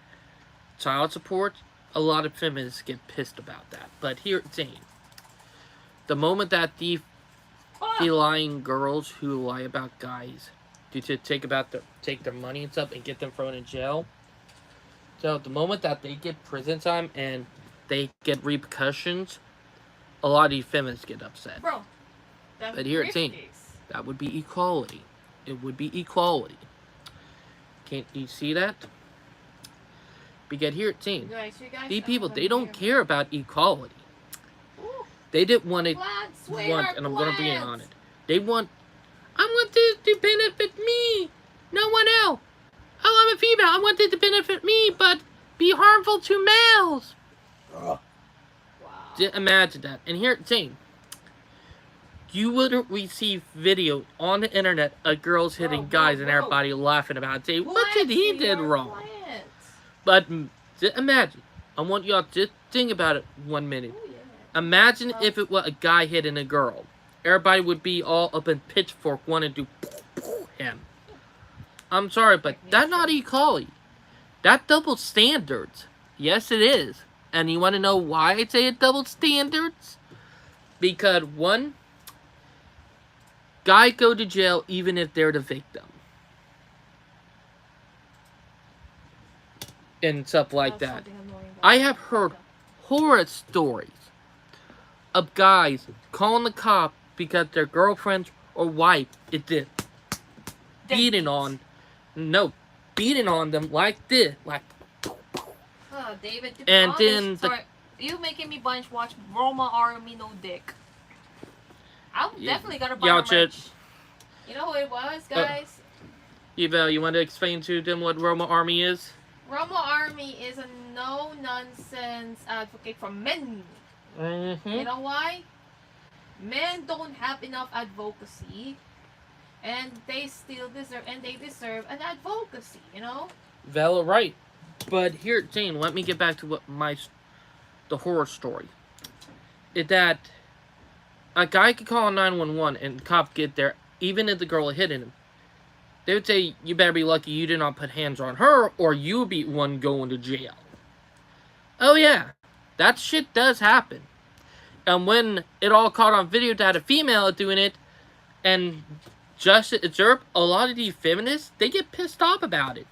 child support, a lot of feminists get pissed about that. But here it's saying, the moment that the lying girls who lie about guys to take their money and stuff and get them thrown in jail, so the moment that they get prison time and they get repercussions, a lot of these feminists get upset. Bro, that's but here it's saying, that would be equality. It would be equality. Can't you see that? Because here it's saying, these people, they don't care about equality. Ooh. They didn't want it, and I'm going to be on it. I want this to benefit me, no one else. Oh, I'm a female, I want this to benefit me, but be harmful to males. Wow. Just imagine that. And here, Zane, you would receive video on the internet of girls hitting guys and everybody laughing about it. Say, what did he did wrong? But just imagine. I want y'all to just think about it 1 minute. Ooh, yeah. Imagine if it was a guy hitting a girl. Everybody would be all up in pitchfork wanting to do him. I'm sorry, but that's not equality. That double standards. Yes, it is. And you want to know why I say it double standards? Because one, guys go to jail even if they're the victim. And stuff like that. I have heard horror stories of guys calling the cop because their girlfriend or wife is beating on them like this, like. Oh, David, to be and honest, then sorry, you making me binge watch Roma Army No Dick. I'm definitely gonna buy a merch. You know who it was, guys? Evel, you want to explain to them what Roma Army is? Roma Army is a no-nonsense advocate for men. Mm-hmm. You know why? Men don't have enough advocacy, and they deserve an advocacy, you know? Vel, right. But here, Jane, let me get back to what the horror story. Is that a guy could call 911 and the cop get there, even if the girl had hit him. They would say, you better be lucky you did not put hands on her, or you'll be one going to jail. Oh yeah, that shit does happen. And when it all caught on video that a female doing it, and just observe, a lot of these feminists, they get pissed off about it.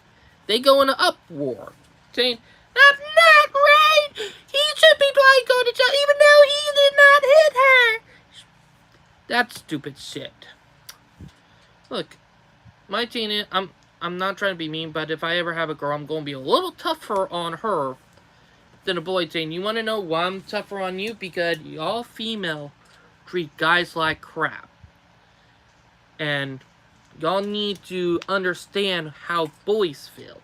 They go in an uproar, saying, that's not right! He should be trying to go to jail even though he did not hit her! That's stupid shit. Look, my teen, I'm not trying to be mean, but if I ever have a girl, I'm going to be a little tougher on her than a boy. Saying, you want to know why I'm tougher on you? Because y'all female treat guys like crap. And y'all need to understand how boys feel.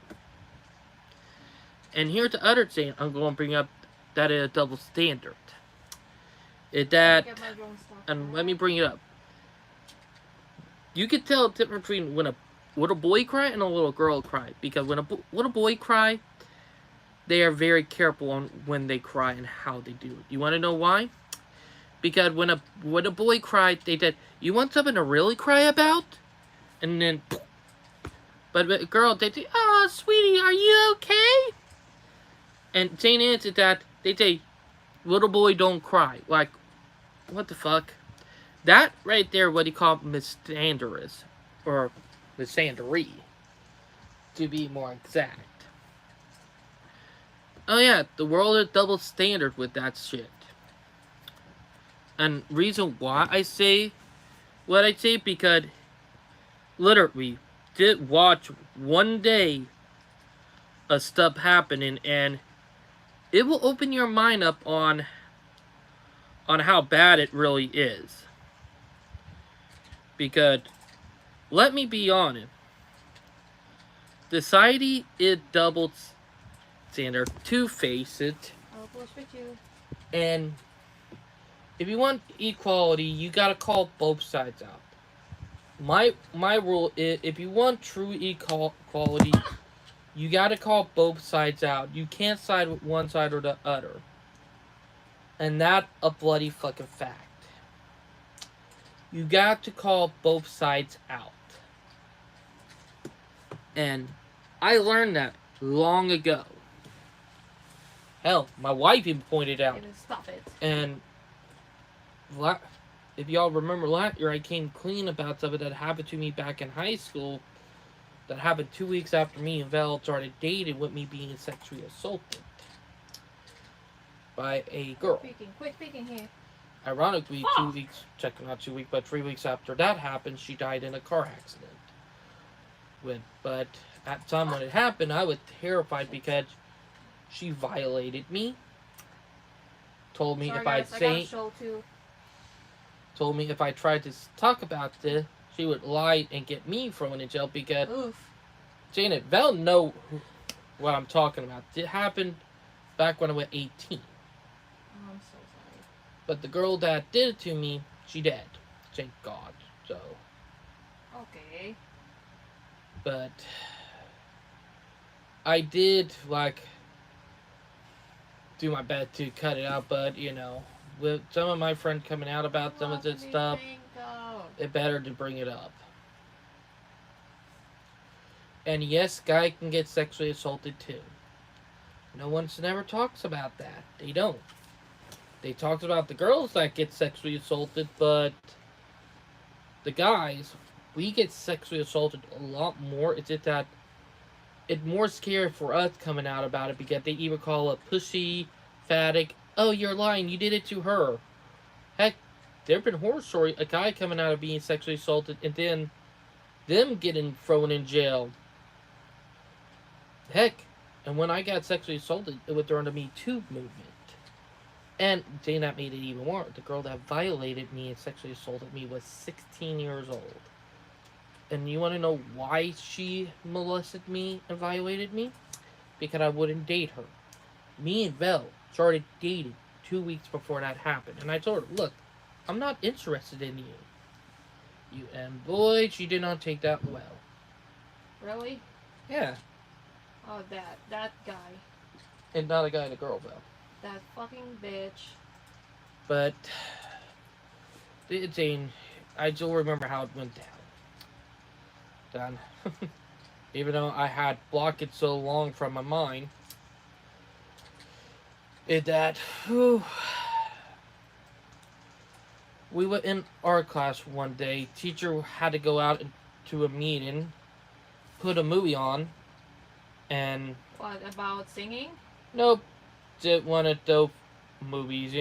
And here's the other thing I'm going to bring up that is a double standard. Is that, and let me bring it up. You can tell the difference between when a little boy cry and a little girl cry. Because when a little boy cry, they are very careful on when they cry and how they do it. You want to know why? Because when a boy cried, they said, you want something to really cry about? And then, but with a girl, they say, oh, sweetie, are you okay? And saying is that they say, little boy, don't cry. Like, what the fuck? That right there, what he called misandrous, or misandry, to be more exact. Oh yeah, the world is double standard with that shit. And reason why I say what I say, because literally did watch one day of stuff happening, and it will open your mind up on how bad it really is. Because let me be honest, society is double standard, two-faced, and if you want equality, you gotta call both sides out. My rule is, if you want true equality, you gotta call both sides out. You can't side with one side or the other. And that's a bloody fucking fact. You got to call both sides out. And I learned that long ago. Hell, my wife even pointed out. Stop it. And if y'all remember last year, I came clean about something that happened to me back in high school. That happened 2 weeks after me and Val started dating, with me being sexually assaulted by a girl. Quit speaking here. Ironically, 2 weeks, not 2 weeks, but 3 weeks after that happened, she died in a car accident. But at the time when it happened, I was terrified because she violated me. Told me if I tried to talk about this, she would lie and get me thrown in jail because Janet, Val know what I'm talking about. It happened back when I was 18. Oh, I'm so sorry. But the girl that did it to me, she dead. Thank God. So, Okay. but I did like do my best to cut it out. But with some of my friends coming out about some of What this do you stuff, think of? it better to bring it up. And yes, guy can get sexually assaulted too. No one's never talks about that. They don't. They talk about the girls that get sexually assaulted, but the guys, we get sexually assaulted a lot more. It's just that it's more scary for us coming out about it because they even call it pussy, phatic. Oh, you're lying. You did it to her. Heck, there have been horror stories. A guy coming out of being sexually assaulted and then them getting thrown in jail. Heck, and when I got sexually assaulted, it was during the Me Too movement. And Jane, that made it even worse. The girl that violated me and sexually assaulted me was 16 years old. And you want to know why she molested me and violated me? Because I wouldn't date her. Me and Vel started dating 2 weeks before that happened. And I told her, look, I'm not interested in you. And boy, she did not take that well. Really? Yeah. Oh, that guy. And not a guy and a girl, Vel. That fucking bitch. But, Jane, I still remember how it went down. Even though I had blocked it so long from my mind, whew, we were in art class one day. Teacher had to go out to a meeting, put a movie on, and What about singing? nope, did one of those movies,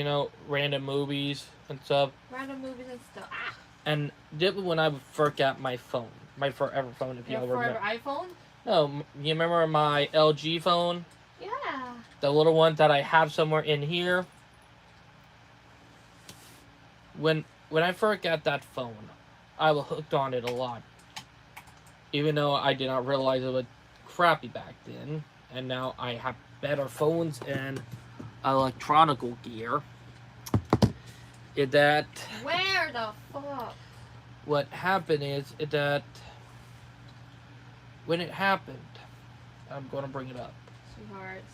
random movies and stuff. Random movies and stuff. Ah! And did when I first got my phone, my forever phone, if Your y'all forever remember. iPhone? No, you remember my LG phone? Yeah. The little one that I have somewhere in here. When I first got that phone, I was hooked on it a lot. Even though I did not realize it was crappy back then. And now I have better phones and electronical gear. Is that Where the fuck? what happened is that when it happened, I'm going to bring it up.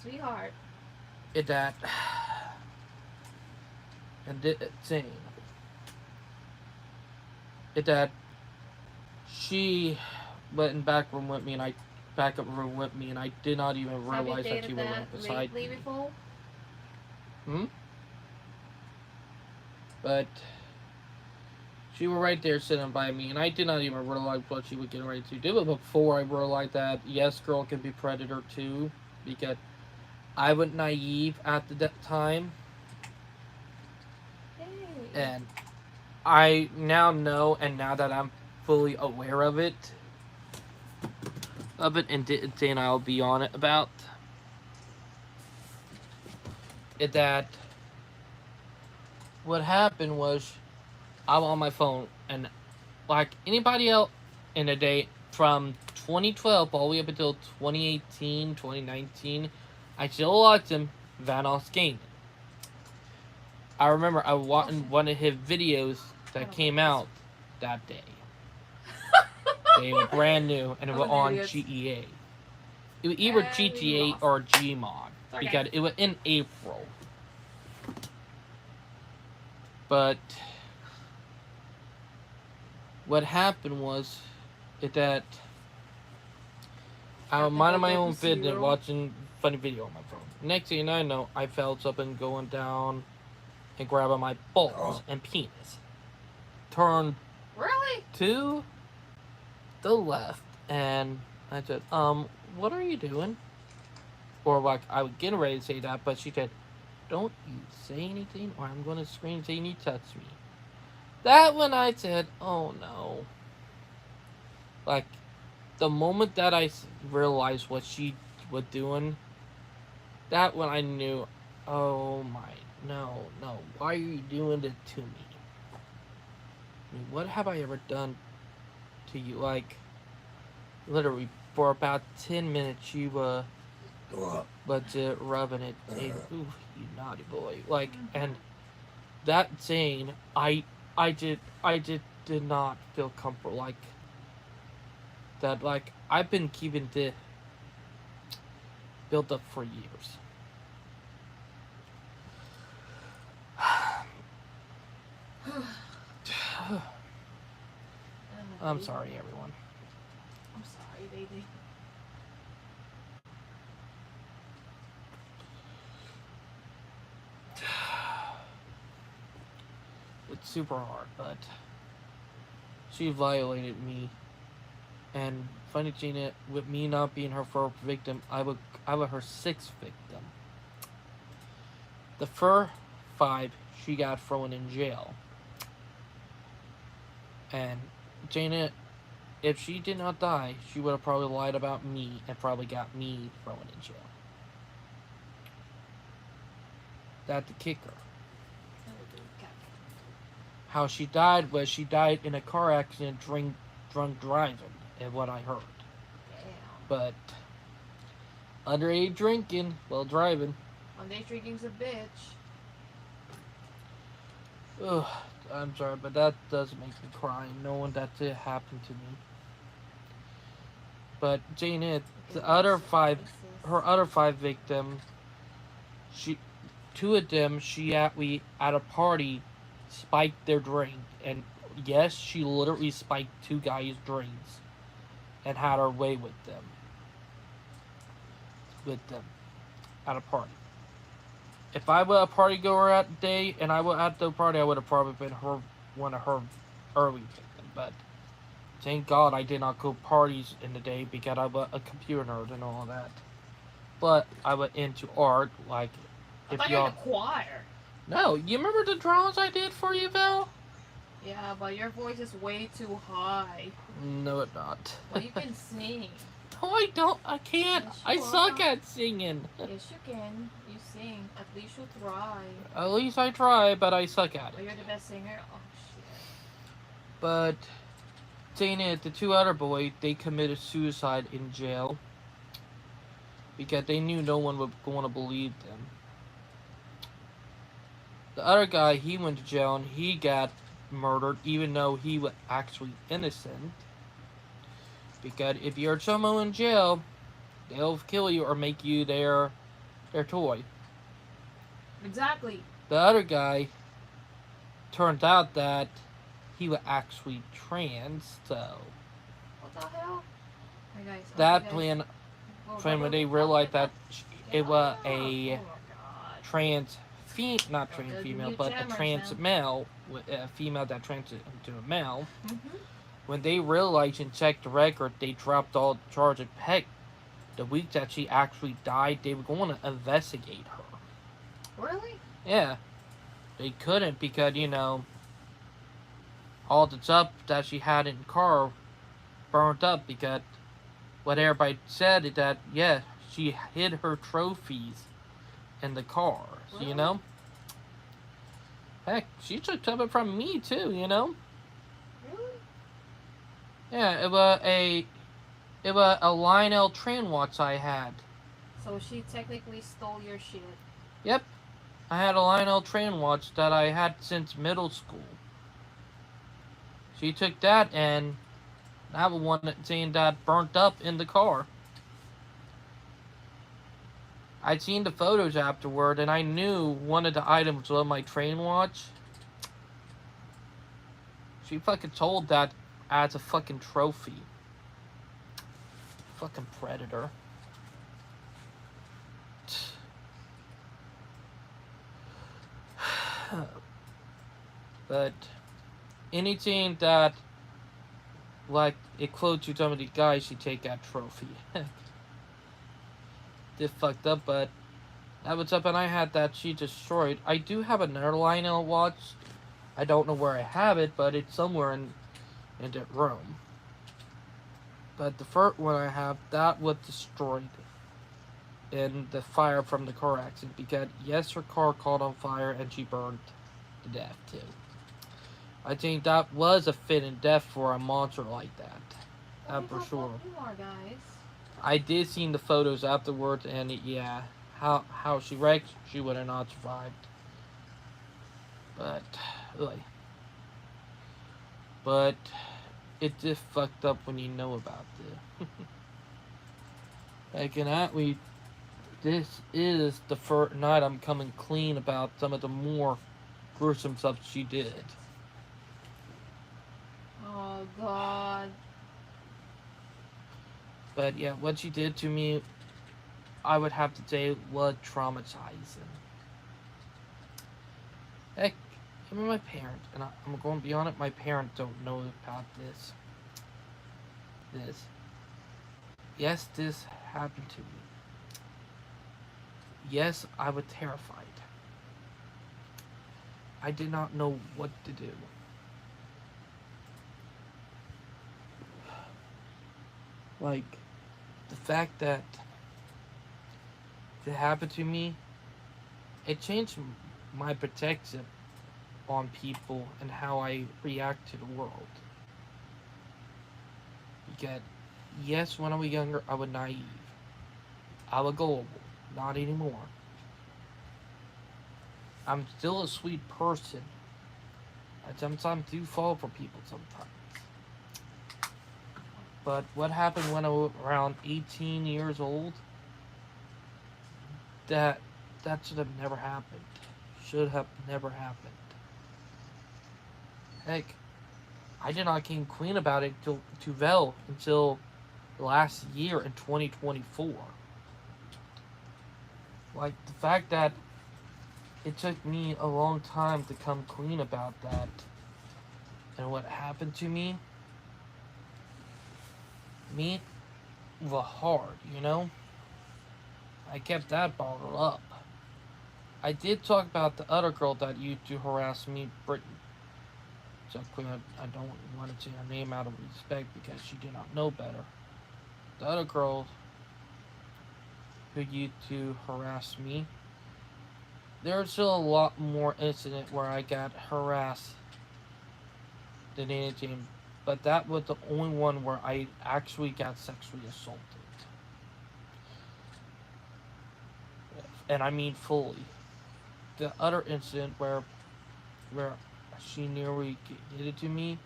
Sweetheart. It that and saying it that she went in back room with me and back up room with me and I did not even realize that she was right beside me. Before? But she was right there sitting by me and I did not even realize what she was getting ready to do. But before I realized that yes, girl can be predator too, because I was naive at that time. Hey. And I now know, and now that I'm fully aware of it, and I'll be on it about it, that what happened was I'm on my phone, and like anybody else in a day from 2012 all the way up until 2018, 2019, I still watched him, Van Gaming. I remember I watched one of his videos that came out that day. They were brand new, and it was on GEA. It was either GTA or Gmod, because it was in April. But what happened was that I was minding my own business watching funny video on my phone. Next thing I know, I felt something going down and grabbing my balls and penis. Turned to the left, and I said, what are you doing? Or like, I was getting ready to say that, but she said, don't you say anything or I'm going to scream saying you touched me. That when I said, oh no. Like, the moment that I realized what she was doing, that when I knew, oh my, no, why are you doing it to me? I mean, what have I ever done to you? Like, literally, for about 10 minutes, you but rubbing it, saying, "Ooh, you naughty boy!" Like, and that saying, I did not feel comfortable like that. Like, I've been keeping this built up for years. I'm sorry, everyone. I'm sorry, baby. It's super hard, but she violated me. And funny Gina, with me not being her first victim, I was her sixth victim. The first 5, she got thrown in jail. And Janet, if she did not die, she would have probably lied about me and probably got me thrown in jail. That's the kicker. How she died was she died in a car accident drunk driving, is what I heard. Damn. But underage drinking while driving. Underage drinking's a bitch. Ugh, I'm sorry, but that does make me cry knowing that it happened to me. But Janet, her other 5 victims, 2 of them, she at a party spiked their drink, and yes, she literally spiked 2 guys' drinks, and had her way with them at a party. If I were a party goer that day and I were at the party, I would have probably been one of her early victims. But thank God I did not go parties in the day because I was a computer nerd and all that. But I was into art, like I thought you were in the choir. No, you remember the drawings I did for you, Val? Yeah, but your voice is way too high. No, it's not. Well, you can sing. No, I don't. I can't. Yes, I you suck are. at singing. Yes, you can. You sing. At least you try. At least I try, but I suck at But it. you're the best singer. Oh shit. But saying it, the 2 other boys, they committed suicide in jail because they knew no one was going to believe them. The other guy, he went to jail and he got murdered even though he was actually innocent. Because if you're someone in jail, they'll kill you or make you their toy. Exactly. The other guy, turned out that he was actually trans, so What the hell? Hey guys. that okay, plan guys. when they realized that it was Oh a my god. trans not trans The female, new but a jammers trans now. male, a female that transitioned into a male. Mm-hmm. When they realized and checked the record, they dropped all the charges. Heck, the week that she actually died, they were going to investigate her. Really? Yeah, they couldn't because all the stuff that she had in the car burnt up because what everybody said is that she hid her trophies in the car. Really? Heck, she took something from me too. Really? Yeah, it was a Lionel train watch I had. So she technically stole your shit. Yep, I had a Lionel train watch that I had since middle school. She took that and that was one saying that burnt up in the car. I'd seen the photos afterward, and I knew one of the items was my train watch. She fucking sold that as a fucking trophy. Fucking predator. But anything that, like, it quotes you some of the guys, she take that trophy. Did fucked up, but that was up, and I had that she destroyed. I do have another Lionel watch. I don't know where I have it, but it's somewhere in that room. But the first one I have, that was destroyed in the fire from the car accident because yes, her car caught on fire and she burned to death too. I think that was a fitting death for a monster like that. For sure. You are, guys. I did see the photos afterwards, and yeah, how she wrecked, she would have not survived. But, really. But it just fucked up when you know about this. Like, this is the first night I'm coming clean about some of the more gruesome stuff she did. Oh God. But yeah, what she did to me, I would have to say, was traumatizing. Heck, even my parents, and I'm going to be honest, my parents don't know about this. Yes, this happened to me. Yes, I was terrified. I did not know what to do. Like, the fact that it happened to me, it changed my perspective on people and how I react to the world. Because, yes, when I was younger, I was naive. I was gullible. Not anymore. I'm still a sweet person. I sometimes do fall for people sometimes. But what happened when I was around 18 years old? That should have never happened. Should have never happened. Heck, I did not came clean about it to Vel until last year in 2024. Like, the fact that it took me a long time to come clean about that and what happened to me was hard, you know? I kept that bottled up. I did talk about the other girl that used to harass me, Brittany. So I don't want to say her name out of respect because she did not know better. The other girl who used to harass me, there's still a lot more incident where I got harassed than anything, but that was the only one where I actually got sexually assaulted. And I mean fully. The other incident where she nearly did it to me,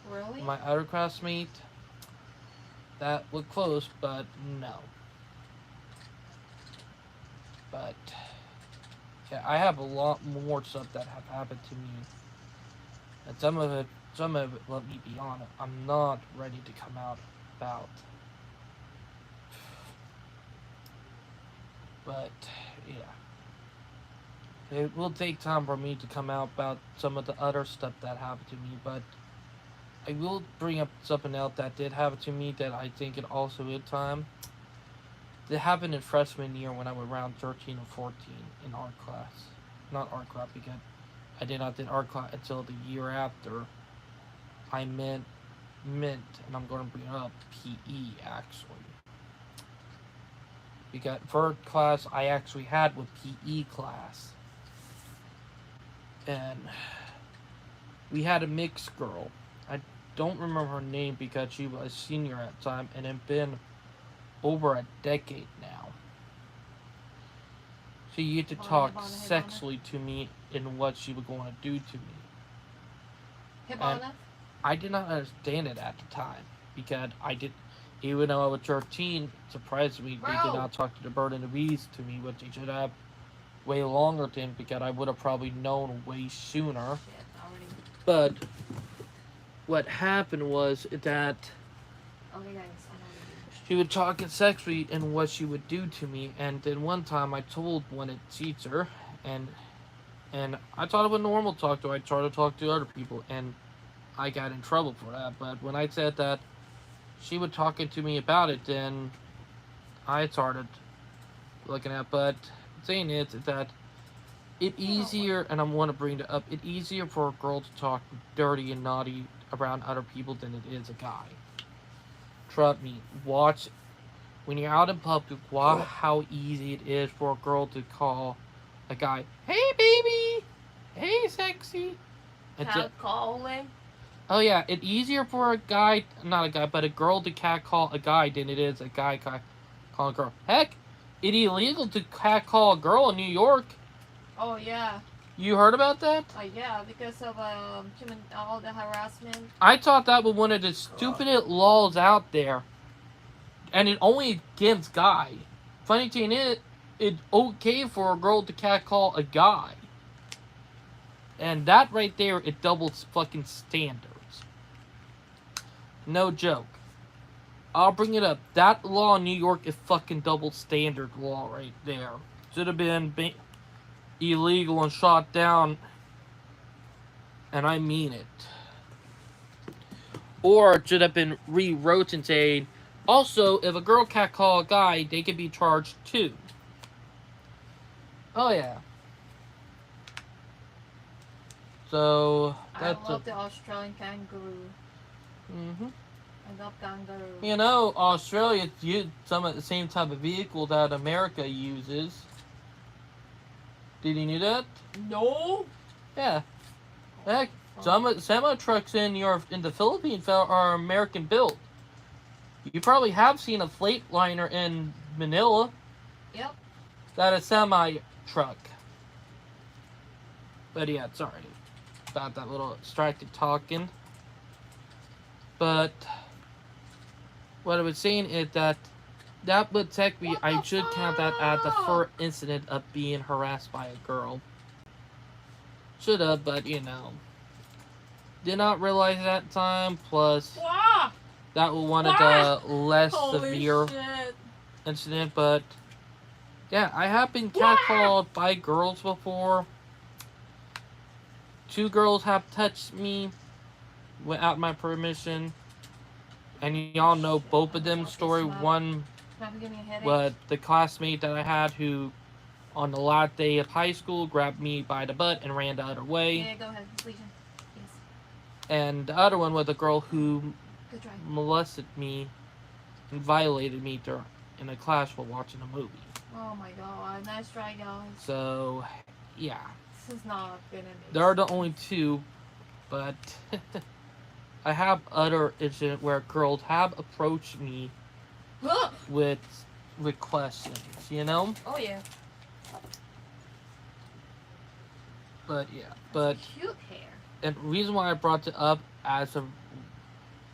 Really? my other classmate, that was close, but no. But yeah, I have a lot more stuff that have happened to me, and some of it, let me be honest, I'm not ready to come out about. But yeah, it will take time for me to come out about some of the other stuff that happened to me. But I will bring up something else that did happen to me that I think it also is time. It happened in freshman year when I was around 13 or 14 in art class. Not art class because I did not did art class until the year after I meant, and I'm going to bring up PE actually. Because first class I actually had with PE class. And we had a mixed girl. I don't remember her name because she was a senior at the time and had been over a decade now. She used to talk sexually to me in what she was going to do to me. And I did not understand it at the time because even though I was 13, surprisingly, they did not talk to the bird and the bees to me, which they should have way longer than because I would have probably known way sooner. But what happened was that she would talk sexually and what she would do to me, and then one time I told one teacher, and I thought it was normal to talk to her. I tried to talk to other people, and I got in trouble for that. But when I said that she was talking to me about it, then I started looking at. But the thing is that it's easier, and I want to bring it up. It's easier for a girl to talk dirty and naughty around other people than it is a guy. Trust me. Watch when you're out in public. Watch how easy it is for a girl to call a guy, "Hey, baby," "Hey, sexy," and calling. Oh yeah, it's easier for a guy, not a guy, but a girl to catcall a guy than it is a guy call a girl. Heck, it's illegal to catcall a girl in New York. Oh yeah. You heard about that? Yeah, because of human all the harassment. I thought that was one of the stupidest laws out there, and it only against guy. Funny thing is, it's okay for a girl to catcall a guy, and that right there, it doubles fucking standards. No joke. I'll bring it up. That law in New York is fucking double standard law right there. Should have been illegal and shot down, and I mean it. Or it should have been rewrote and saying, also, if a girl catcall a guy, they could be charged too. Oh yeah. So that's I love the Australian kangaroo. Mhm. I love kangaroo. You know, Australia used some of the same type of vehicle that America uses. Did you know that? No. Yeah. Heck, some semi trucks in the Philippines are American built. You probably have seen a Freightliner in Manila. Yep. That is semi truck. But yeah, sorry about that little distracted talking. But what I was saying is that would technically, I should count that as the first incident of being harassed by a girl. Should have, but you know. Did not realize that time, plus Wow. that was one of the less Holy severe shit. incident, but yeah, I have been catcalled by girls before. 2 girls have touched me without my permission, and y'all know both of them story. One was the classmate that I had who, on the last day of high school, grabbed me by the butt and ran the other way. Yeah, go ahead, completion. Yes. And the other one was a girl who Good try. molested me and violated me in a class while watching a movie. Oh my god, nice try, guys. So, yeah. This is not gonna make There are the only 2, but I have other incidents where girls have approached me with questions, you know? Oh yeah. But yeah, but Cute hair. and the reason why I brought it up as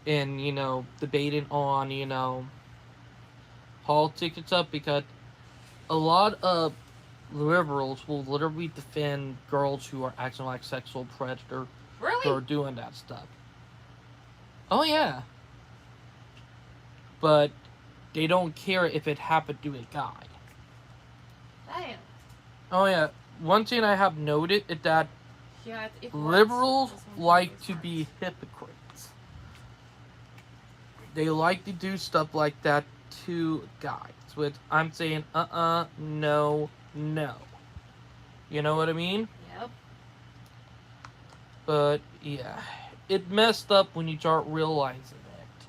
in, you know, debating on, you know, politics and stuff, because a lot of liberals will literally defend girls who are acting like sexual predators Really? who are doing that stuff. Oh yeah. But they don't care if it happened to a guy. Damn. Oh yeah. One thing I have noted is that Yeah, it liberals works. like to be hypocrites. They like to do stuff like that to guys, which I'm saying, no. You know what I mean? Yep. But yeah, it messed up when you start realizing it.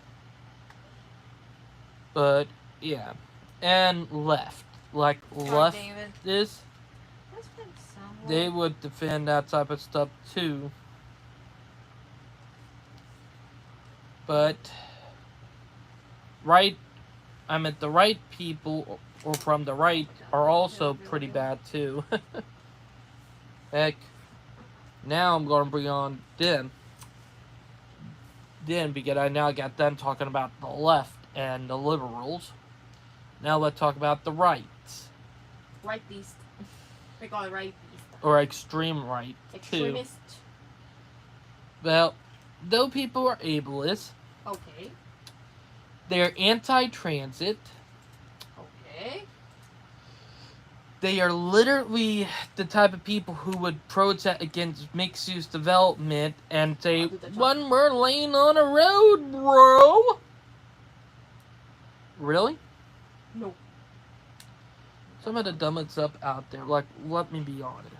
But yeah, and left, like left David. this, That's been somewhat. they would defend that type of stuff too. But right, I meant the right people or from the right are also pretty bad too. Heck, now I'm gonna bring on Den because I now got them talking about the left and the liberals. Now let's talk about the right. Right beast. We call it right beast. Or extreme right, too. Extremist. Well, though people are ableist, Okay. they're anti-transit, Okay. they are literally the type of people who would protest against mixed-use development and say, one more lane on a road, bro! Really? No. Some of the dumbest up out there, like, let me be honest.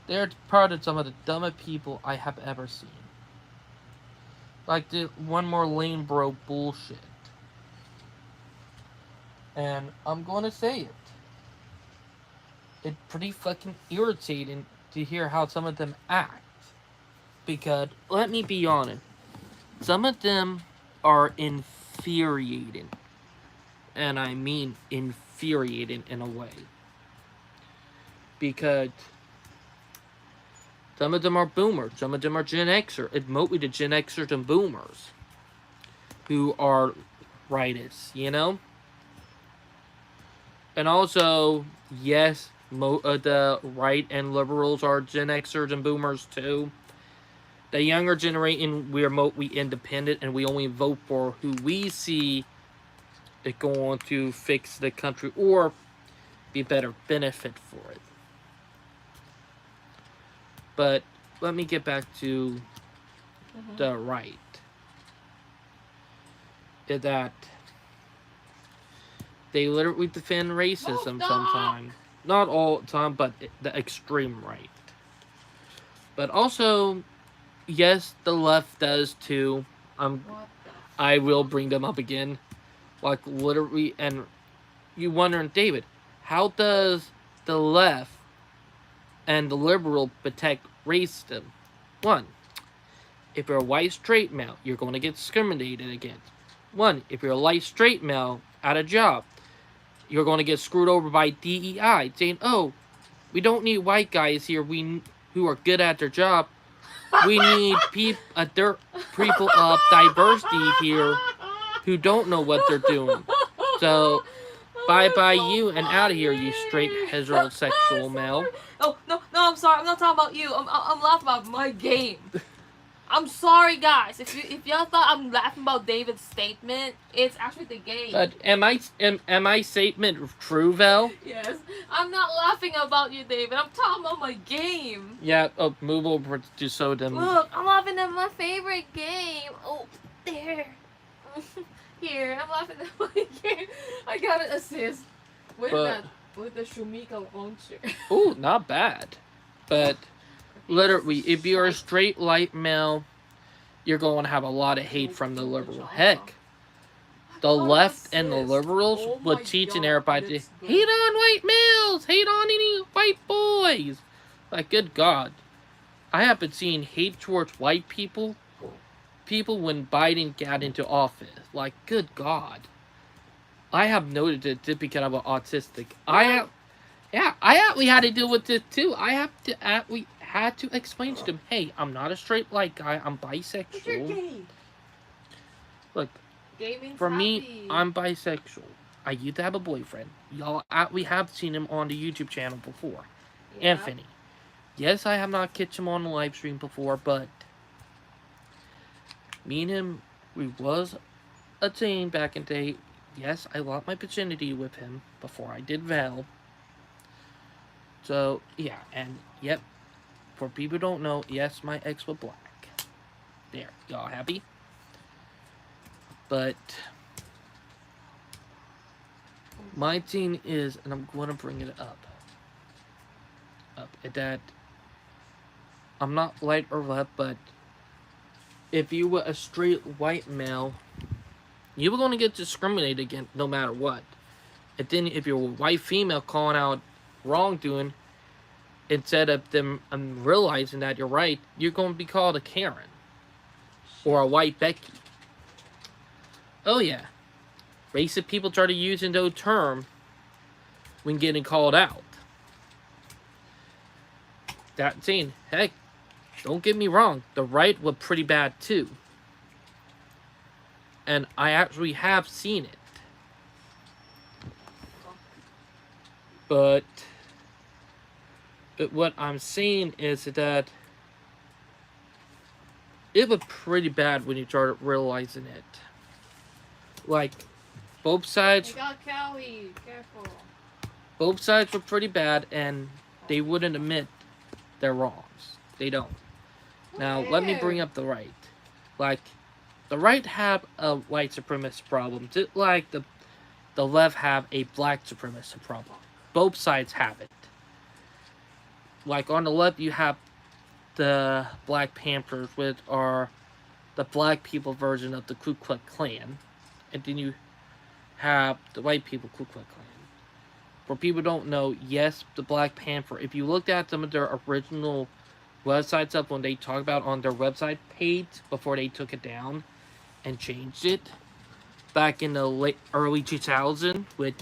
They're part of some of the dumbest people I have ever seen. Like the one more lane bro bullshit. And I'm gonna say it. It's pretty fucking irritating to hear how some of them act. Because, let me be honest, some of them are infuriating. And I mean infuriating in a way. Because some of them are boomers, some of them are Gen Xers. It's mostly the Gen Xers and boomers who are rightists, you know? And also, yes, the right and liberals are Gen Xers and boomers too. The younger generation, we are mostly independent and we only vote for who we see is going to fix the country or be better benefit for it. But let me get back to the right. Is that they literally defend racism sometimes. Not all the time, but the extreme right. But also, yes, the left does too. I will bring them up again. Like, literally, and you wondering, David, how does the left and the liberal protect racism? One, if you're a white straight male, you're going to get discriminated against. One, if you're a light straight male at a job, you're going to get screwed over by DEI, saying, "Oh, we don't need white guys here. Who are good at their job. We need people of diversity here who don't know what they're doing. So, bye you and out of here, you straight heterosexual male." Oh, no, I'm sorry. I'm not talking about you. I'm laughing about my game. I'm sorry, guys. If y'all thought I'm laughing about David's statement, it's actually the game. But am I statement true, Val? Yes. I'm not laughing about you, David. I'm talking about my game. Yeah. Oh, move over to so them. Look, I'm laughing at my favorite game. Oh, there. Here, I'm laughing at my game. I got an assist with the Shumika launcher. Ooh, not bad. But literally, if you're a straight light male, you're going to have a lot of hate from the liberal. Heck, the left and the liberals were teaching everybody to hate on white males, hate on any white boys. Like, good God. I have been seeing hate towards white people when Biden got into office. Like, good God. I have noted that just because I'm autistic. I actually had to deal with this too. We had to explain to them, hey, I'm not a straight white guy, I'm bisexual. But you're gay. Look, for me, I'm bisexual. I used to have a boyfriend. Y'all, we have seen him on the YouTube channel before. Yeah. Anthony. Yes, I have not catched him on the live stream before, but me and him, we was a teen back in the day. Yes, I lost my virginity with him before I did Val. So, yeah, and yep, for people who don't know, yes, my ex was black. There, y'all happy? But my thing is, and I'm going to bring it up, that I'm not light or left, but if you were a straight white male, you were going to get discriminated against no matter what. And then if you're a white female calling out wrongdoing, instead of them realizing that you're right, you're going to be called a Karen or a white Becky. Oh yeah, racist people try to use those terms when getting called out. That saying, heck, don't get me wrong, the right was pretty bad too. And I actually have seen it. But what I'm saying is that it was pretty bad when you started realizing it. Like, both sides... You got Callie, careful. Both sides were pretty bad, and they wouldn't admit their wrongs. They don't. Now, let me bring up the right. Like, the right have a white supremacist problem, just like the left have a black supremacist problem. Both sides have it. Like, on the left, you have the Black Panthers, which are the black people version of the Ku Klux Klan. And then you have the white people Ku Klux Klan. For people who don't know, yes, the Black Panther, if you looked at some of their original websites up when they talk about on their website page before they took it down and changed it back in the early 2000s. With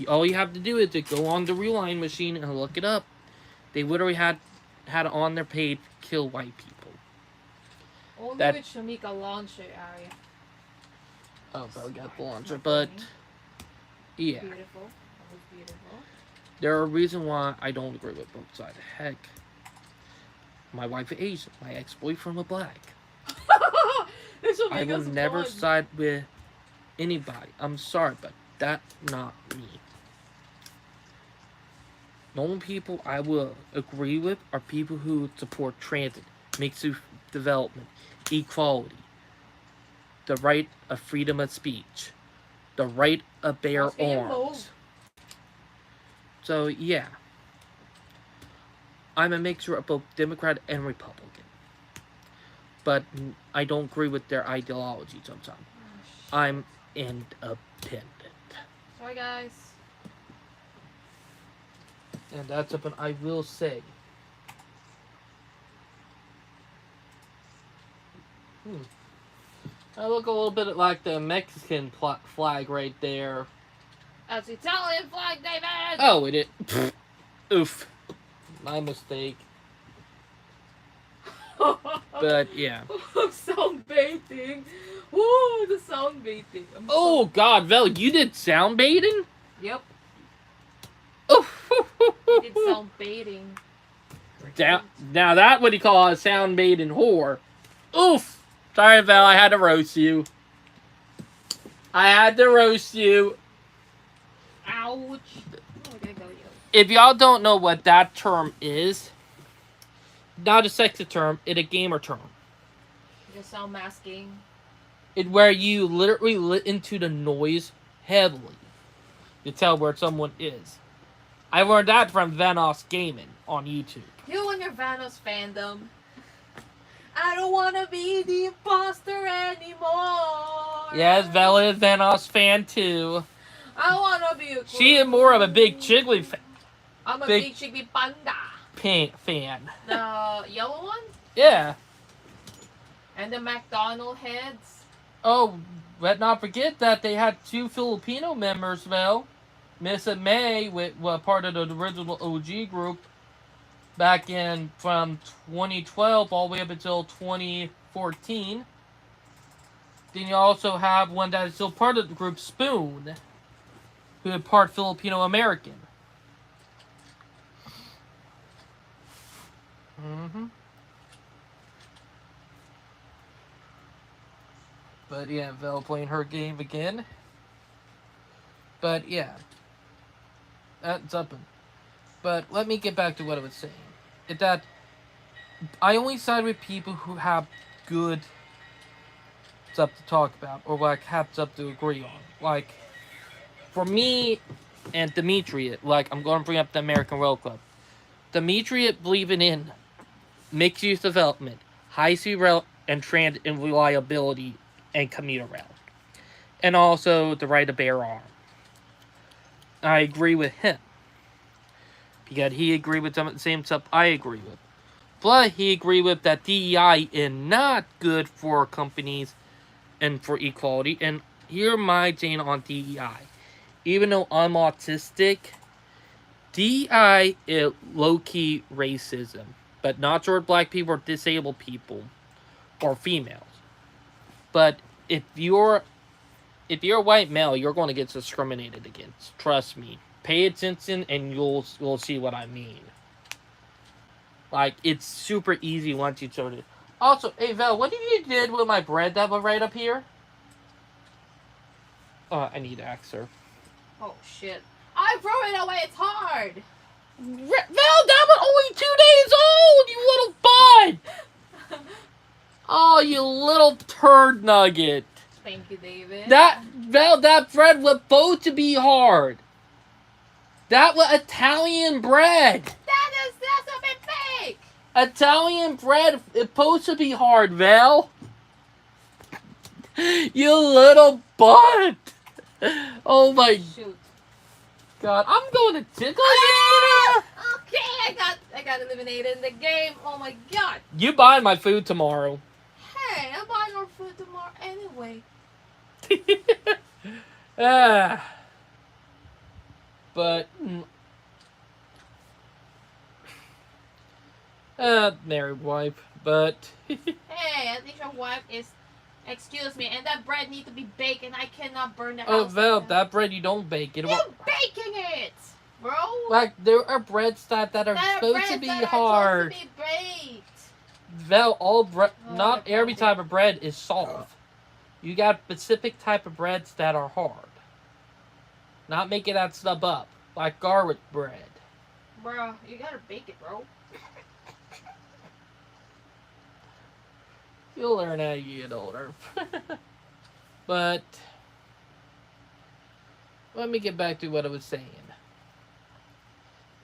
all you have to do is to go on the Rewind machine and look it up. They literally had on their page kill white people. Only That- with Shamika launcher area. Oh, but we got the launcher, but yeah, Beautiful. That was beautiful. there are reasons why I don't agree with both sides. Heck, my wife is Asian, my ex-boyfriend was black. This will I make will us never fun. side with anybody. I'm sorry, but that's not me. The only people I will agree with are people who support transit, mixed youth development, equality, the right of freedom of speech, the right of bear Boss, can you arms. move? So yeah, I'm a mixture of both Democrat and Republican. But I don't agree with their ideology sometimes. I'm independent. Sorry, guys. And that's something I will say. I look a little bit like the Mexican flag right there. That's the Italian flag, David! Oh, it is. Oof. My mistake. But yeah. Sound baiting. Woo, the sound baiting. Oh God, Vel, you did sound baiting? Yep, Oof. it's sound baiting. Now that what you call a sound baiting whore. Oof. Sorry, Vel, I had to roast you. Ouch. Oh, there go you. If y'all don't know what that term is, not a sexy term, it's a gamer term. Just sound masking. It's where you literally listen to the noise heavily to tell where someone is. I learned that from Vanos Gaming on YouTube. You and your Vanos fandom. I don't wanna be the imposter anymore. Yes, Vel is Vanos fan too. I wanna be a She is more of a big Chiggly I'm a big- big chickpea panda. fan. The yellow one? Yeah. And the McDonald heads. Oh, let not forget that they had 2 Filipino members, Vel. Miss and May, were part of the original OG group back in from 2012 all the way up until 2014. Then you also have one that is still part of the group, Spoon, who is part Filipino American. But yeah, Vel playing her game again. But yeah, that's up. But let me get back to what I was saying. It's that I only side with people who have good stuff to talk about, or like have stuff to agree on. Like for me and Demetrius, like I'm going to bring up the American Rail Club. Demetrius believing in mixed use development, high speed rail, and transit and reliability and commuter rail, and also the right to bear arms. I agree with him because he agreed with some of the same stuff I agree with. But he agreed with that DEI is not good for companies and for equality. And here my take on DEI. Even though I'm autistic, DEI is low-key racism, but not toward black people or disabled people or females. But if you're a white male, you're going to get discriminated against. Trust me. Pay attention and you'll see what I mean. Like, it's super easy once you sort it. Also, hey Vel, what did you did with my bread that was right up here? I need to ask her. Oh shit. I throw it away, it's hard. Vel, that was only 2 days old, you little bud! Oh, you little turd nugget. Thank you, David. Vel, that bread was supposed to be hard. That was Italian bread. That's a bit fake. Italian bread is supposed to be hard, Vel. You little butt. Oh my Shoot. God, I'm going to tickle you. I got eliminated in the game. Oh my god. You buying my food tomorrow. Hey, I'm buying our food tomorrow anyway. Ah. But married wife. But Hey, at least your wife is. Excuse me, and that bread needs to be baked, and I cannot burn the oh, house. Val, Like that bread you don't bake. It you baking it, bro. like there are breads that are supposed to be hard. Supposed to be baked. Val, all bread, Oh, not every type of bread is soft. You got specific type of breads that are hard. Not making that stuff up, like garlic bread. Bro, you gotta bake it, bro. You'll learn as you get older. But let me get back to what I was saying.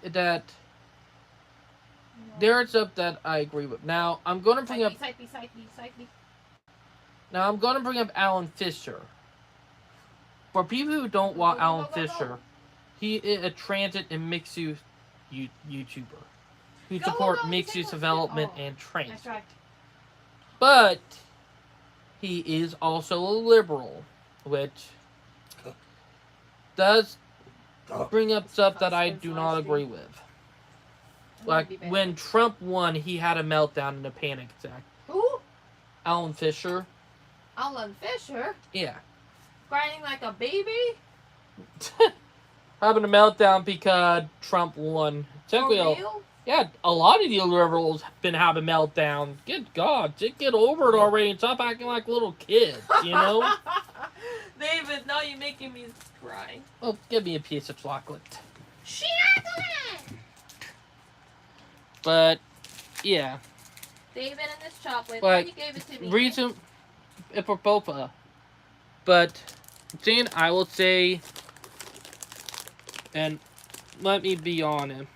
That there's stuff that I agree with. Now I'm going to bring up. Side me. Now I'm going to bring up Alan Fisher. For people who don't watch Alan Fisher, he is a transit and mixed use YouTuber who support mixed use development and transit. That's right. But he is also a liberal, which does bring up stuff that I do not agree with. Like when Trump won, he had a meltdown and a panic attack. Who? Alan Fisher. Alan Fisher? Yeah. Crying like a baby? Having a meltdown because Trump won. For real? Yeah, a lot of the liberals have been having meltdowns. Good God, just get over it already and stop acting like little kids, you know? David, now you're making me cry. Oh, give me a piece of chocolate. Chocolate! But, yeah. David and this chocolate. Like, You gave it to me. reason for both but, then I will say, and let me be honest.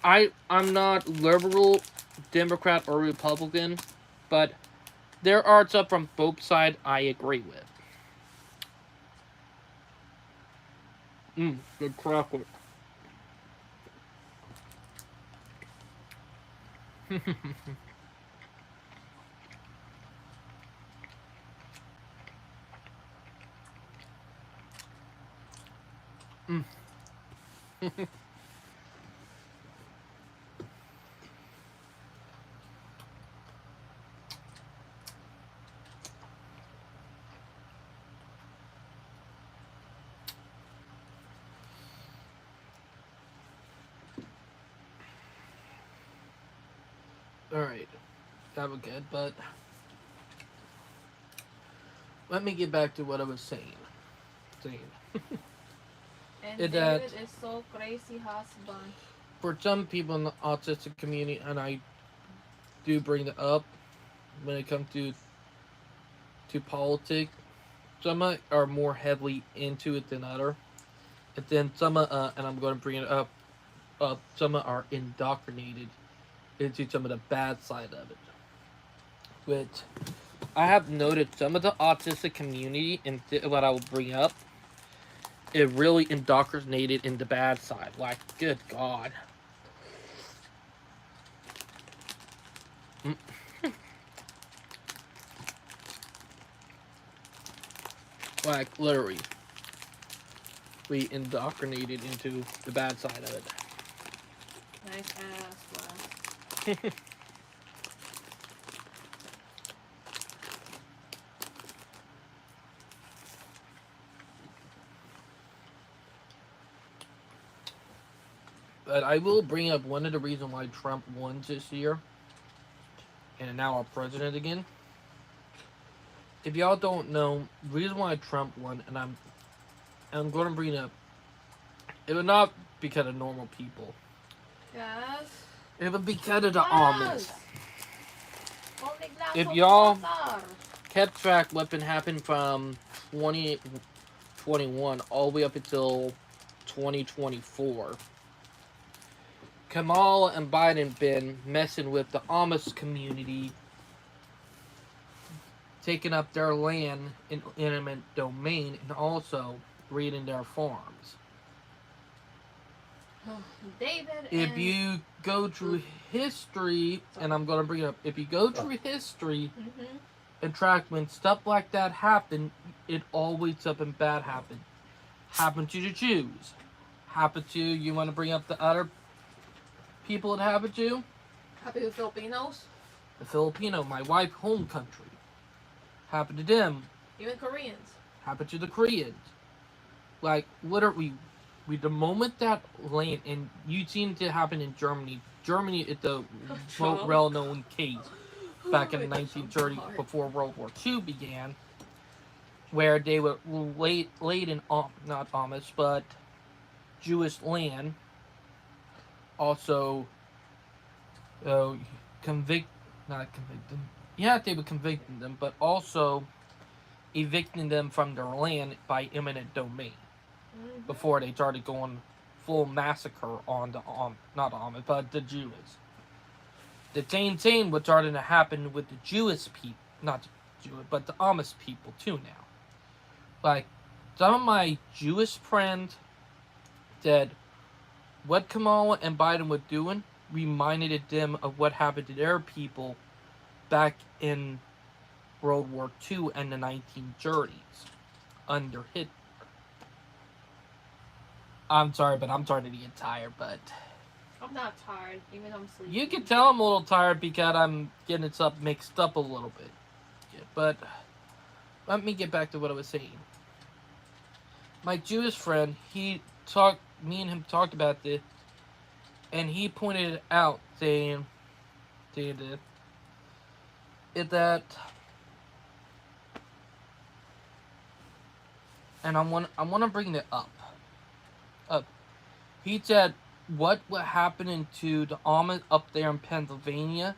I'm not liberal, Democrat, or Republican, but there are stuff from both sides I agree with. Good chocolate. Alright, that was good, but let me get back to what I was saying. And David is so crazy husband. For some people in the autistic community, and I do bring it up when it comes to politics, some are more heavily into it than other. And then some and I'm going to bring it up, some are indoctrinated into some of the bad side of it. Which I have noted some of the autistic community, and what I will bring up, it really indoctrinated in the bad side. Like, good God. Like, literally. We indoctrinated into the bad side of it. Nice ass, wow. But I will bring up one of the reasons why Trump won this year, and now our president again. If y'all don't know, the reason why Trump won, and I'm going to bring up, it was not because of normal people. Yes. It was because of the Amish. Only glass If of y'all water. kept track what been happening from 2021 all the way up until 2024, Kamala and Biden been messing with the Amish community, taking up their land in eminent domain, and also raiding their farms. David If and you go through history, and I'm gonna bring it up, if you go through history mm-hmm. and track when stuff like that happened, it always something bad happened. Happened to the Jews. Happened to, you want to bring up the other people it happened to? Happy with Filipinos, The Filipino, my wife's home country. Happened to them. even Koreans. Happened to the Koreans. Like, literally, the moment that land, and you seen it happen in Germany. Germany is the Trump. well-known case back in Wait, the that's so 1930s hard. before World War II began, where they were laid in, not Amish, but Jewish land, also convict, not convict them. Yeah, they would convict them, but also evicting them from their land by eminent domain Mm-hmm. before they started going full massacre on the not Amish, but the Jews. The same thing was starting to happen with the Jewish people, not Jewish, but the Amish people too now. Like, some of my Jewish friends said what Kamala and Biden were doing reminded them of what happened to their people back in World War II and the 1930s under Hitler. I'm sorry, but I'm starting to get tired, but I'm not tired, even though I'm sleeping. you can tell I'm a little tired because I'm getting it up mixed up a little bit. Yeah, but let me get back to what I was saying. My Jewish friend, me and him talked about this, and he pointed it out, saying that, and I want to bring it up. He said what happening to the Amish up there in Pennsylvania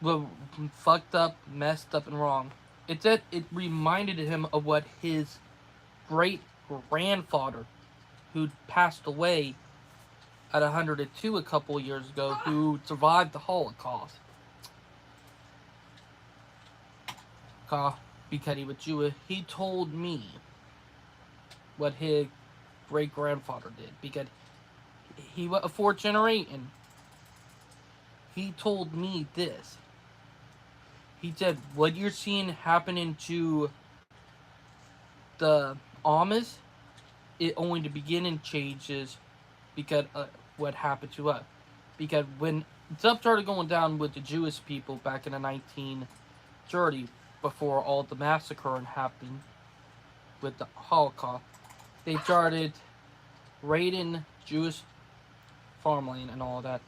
were fucked up, messed up, and wrong. It said it reminded him of what his great grandfather, who passed away at 102 a couple of years ago, who survived the Holocaust. Because he was Jewish, he told me what his great grandfather did because he was a fourth generation. He told me this. He said, what you're seeing happening to the Amish, it only the beginning changes because what happened to us. Because when stuff started going down with the Jewish people back in the 1930s, before all the massacring happened with the Holocaust, they started raiding Jewish farmland and all that.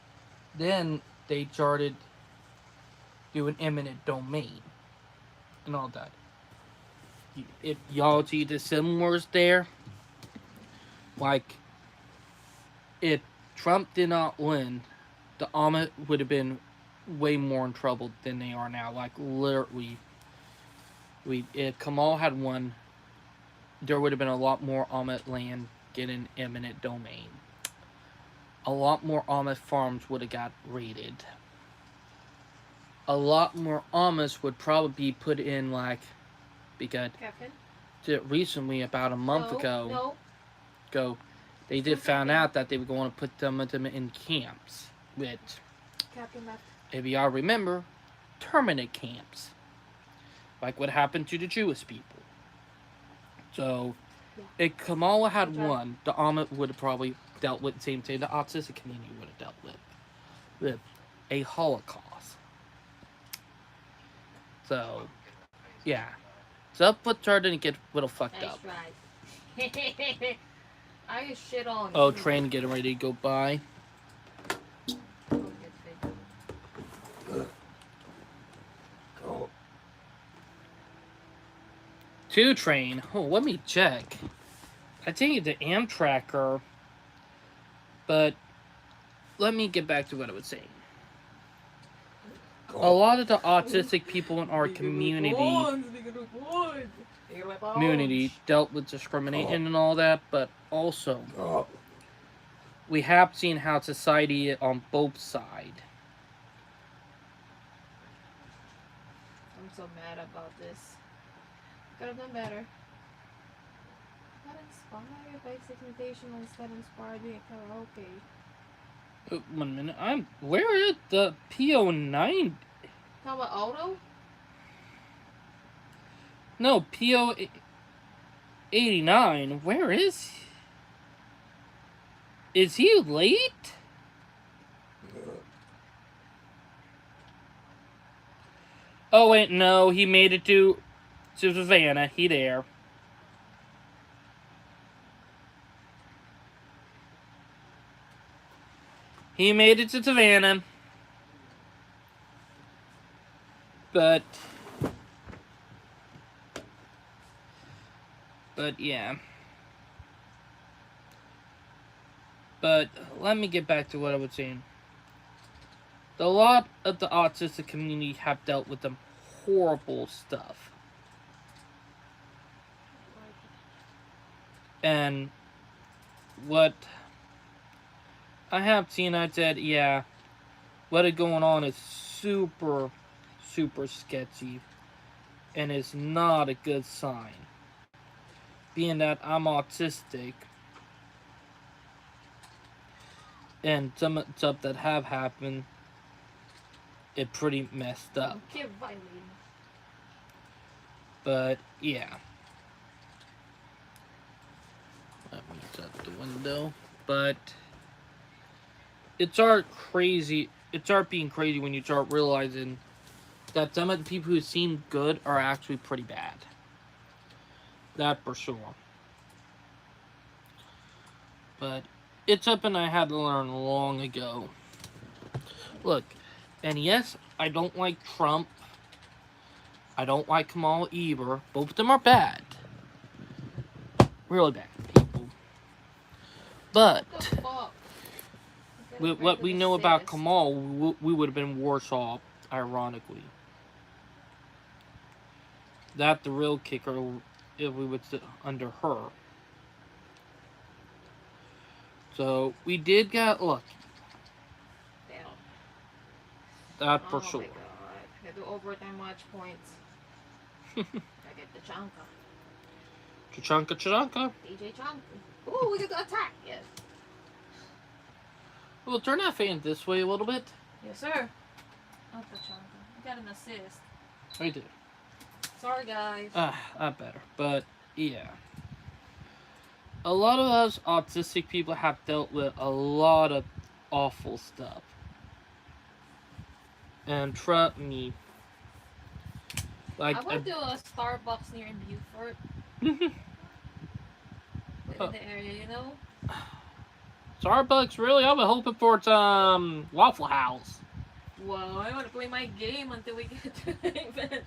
Then they started doing eminent domain and all that. If y'all see the similars there, like, if Trump did not win, the Amish would have been way more in trouble than they are now. Like, literally, if Kamal had won, there would have been a lot more Amish land getting eminent domain. A lot more Amish farms would have got raided. A lot more Amish would probably be put in, like, because recently, about a month ago, they did found out that they were going to put them in camps, which, if y'all remember, terminate camps, like what happened to the Jewish people. So, if Kamala had won, the Amish would have probably dealt with the same thing the autistic community would have dealt with a Holocaust. So, yeah. So, but starting to get a little fucked up. Right. I shit on. Oh, train getting ready to go by. Two train. Oh, let me check. I think it's the Amtracker, but let me get back to what I was saying. A lot of the autistic people in our community dealt with discrimination and all that, but also we have seen how society on both sides. I'm so mad about this. Could have done better. Got inspired by segmentation instead of inspired doing karaoke. One minute. Where is the PO9? Talk about auto? No, PO89. Where is he? Is he late? Oh wait, no, he made it to Savannah. He there. He made it to Savannah. But yeah. But let me get back to what I was saying. A lot of the autistic community have dealt with some horrible stuff. And what I have seen, I said, yeah, what is going on is super, super sketchy. And is not a good sign. Being that I'm autistic, and some stuff that have happened, it pretty messed up. Get violated. But yeah. Let me shut the window. But it start being crazy when you start realizing that some of the people who seem good are actually pretty bad. That for sure. But it's something I had to learn long ago. Look, and yes, I don't like Trump. I don't like Kamal either. Both of them are bad. Really bad people. But with what we know about Kamal, we would have been worse off, ironically. That the real kicker if we would sit under her. So we did get lucky. Damn. That for sure. Oh my god. I do overtime match points. I get the Chanka. Chunka. DJ Chanka. Ooh, we get the attack. Yes. We'll turn that fan this way a little bit. Yes, sir. Not the Chanka. I got an assist. I did. Sorry, guys. Not better. But, yeah. A lot of us autistic people have dealt with a lot of awful stuff. And trust me. Like, I went to a Starbucks near in Beaufort. Within the area, you know? Starbucks, really? I was hoping for some Waffle House. Well, I want to play my game until we get to the event.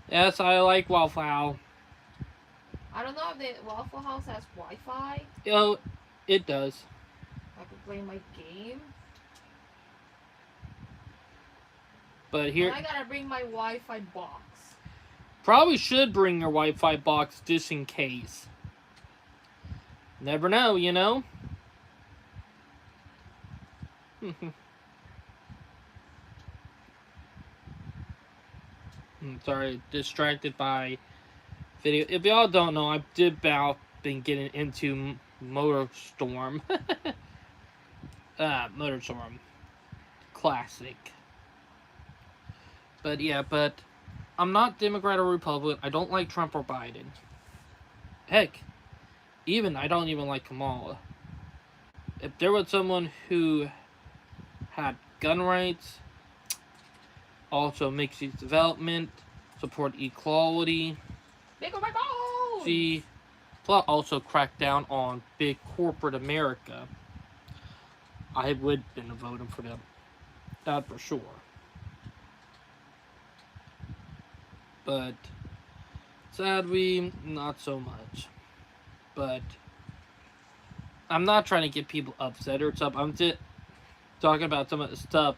Yes, I like Waffle House. I don't know if the Waffle House has Wi-Fi. Oh, it does. I could play my game. But here, I gotta bring my Wi-Fi box. probably should bring your Wi-Fi box just in case. Never know, you know? I'm sorry, distracted by video. If y'all don't know, I've been getting into Motorstorm. Motorstorm. Classic. But yeah, I'm not Democrat or Republican. I don't like Trump or Biden. Heck, I don't even like Kamala. If there was someone who had gun rights, also mixed-use development, support equality, plus also crack down on big corporate America, I would have been voting for them. That for sure. But sadly, not so much. But I'm not trying to get people upset or stuff. I'm just talking about some of the stuff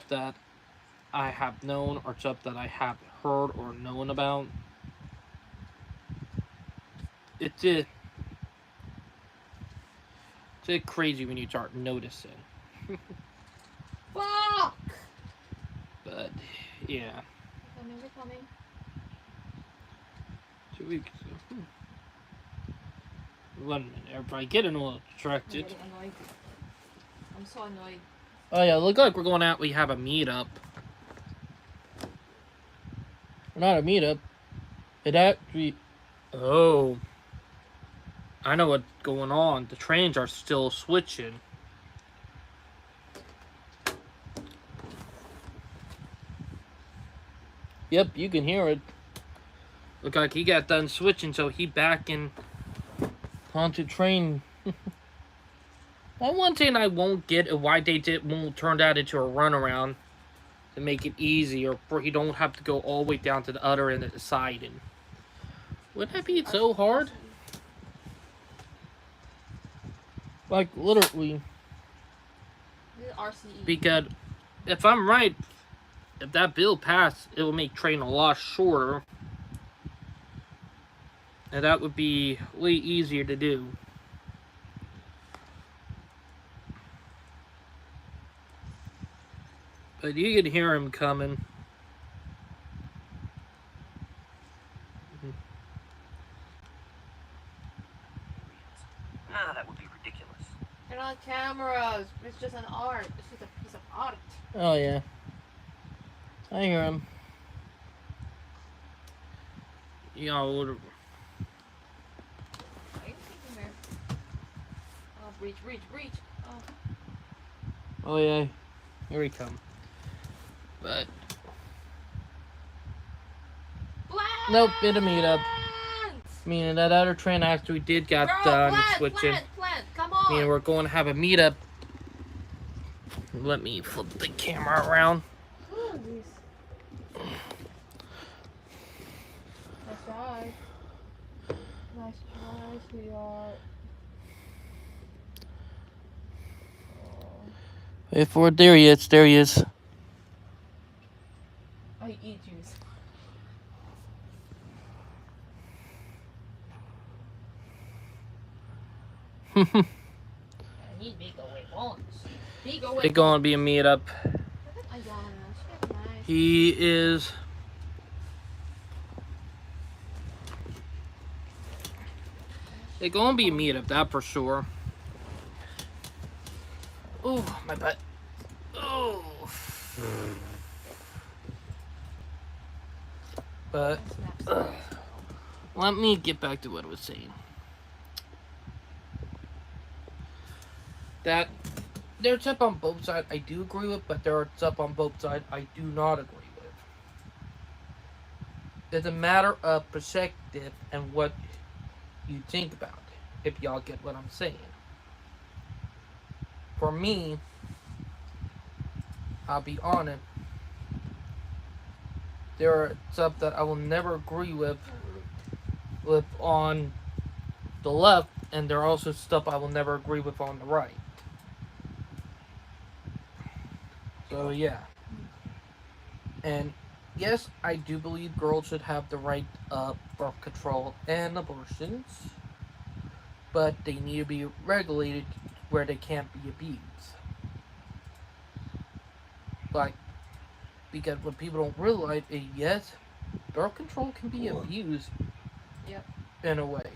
that I have known or stuff that I have heard or known about. It's just crazy when you start noticing. Fuck! But yeah. We're coming. 2 weeks. 1 minute, everybody getting a little I'm distracted. getting annoyed. I'm so annoyed. Oh yeah, look like we're going out. We have a meetup. Not a meetup. It actually. Oh. I know what's going on. The trains are still switching. Yep, you can hear it. Look like he got done switching, so he back in haunted train. One thing I won't get is why they won't turn that into a runaround to make it easier, for you don't have to go all the way down to the other end of the siding. Would that be so hard? Like literally. RCE. Because if I'm right, if that bill passed, it will make train a lot shorter. And that would be way easier to do. But you can hear him coming. That would be ridiculous. They're not cameras. It's just an art. It's just a piece of art. Oh yeah. I hear him. You know, Oh, reach. Oh. oh yeah. Here he come. But nope, bit of meetup. Meaning that other train actually did got done switching. Plant, come on. Meaning we're going to have a meetup. Let me flip the camera around. Nice try. Nice try, sweetheart. Wait for it. There he is. There he is. I eat juice. It's gonna be a meetup. He is. It's gonna be a meetup, that for sure. Oh, my butt. Oh. But let me get back to what I was saying. That there's up on both sides I do agree with, but there's up on both sides I do not agree with. It's a matter of perspective and what you think about it, if y'all get what I'm saying. For me, I'll be honest, there are stuff that I will never agree with on the left, and there are also stuff I will never agree with on the right. So yeah. And yes, I do believe girls should have the right of birth control and abortions, but they need to be regulated where they can't be abused. Like, because what people don't realize is, yes, birth control can be abused. Yep. In a way.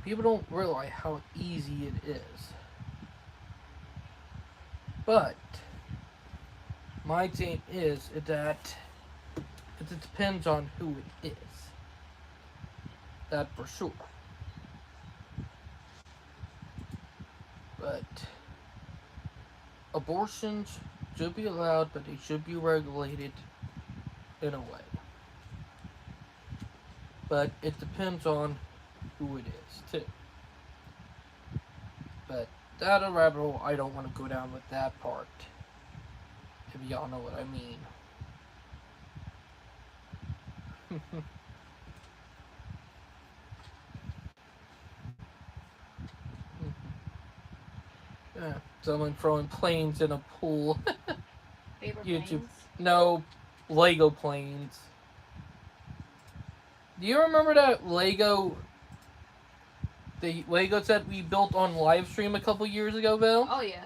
People don't realize how easy it is. But my thing is that it depends on who it is. That for sure. But abortions should be allowed, but they should be regulated in a way. But it depends on who it is, too. But that a rabbit hole I don't want to go down with that part. If y'all know what I mean. Yeah, someone throwing planes in a pool. Paper YouTube. planes. No, Lego planes. Do you remember that Lego? The Lego set we built on live stream a couple years ago, Bill? Oh yeah.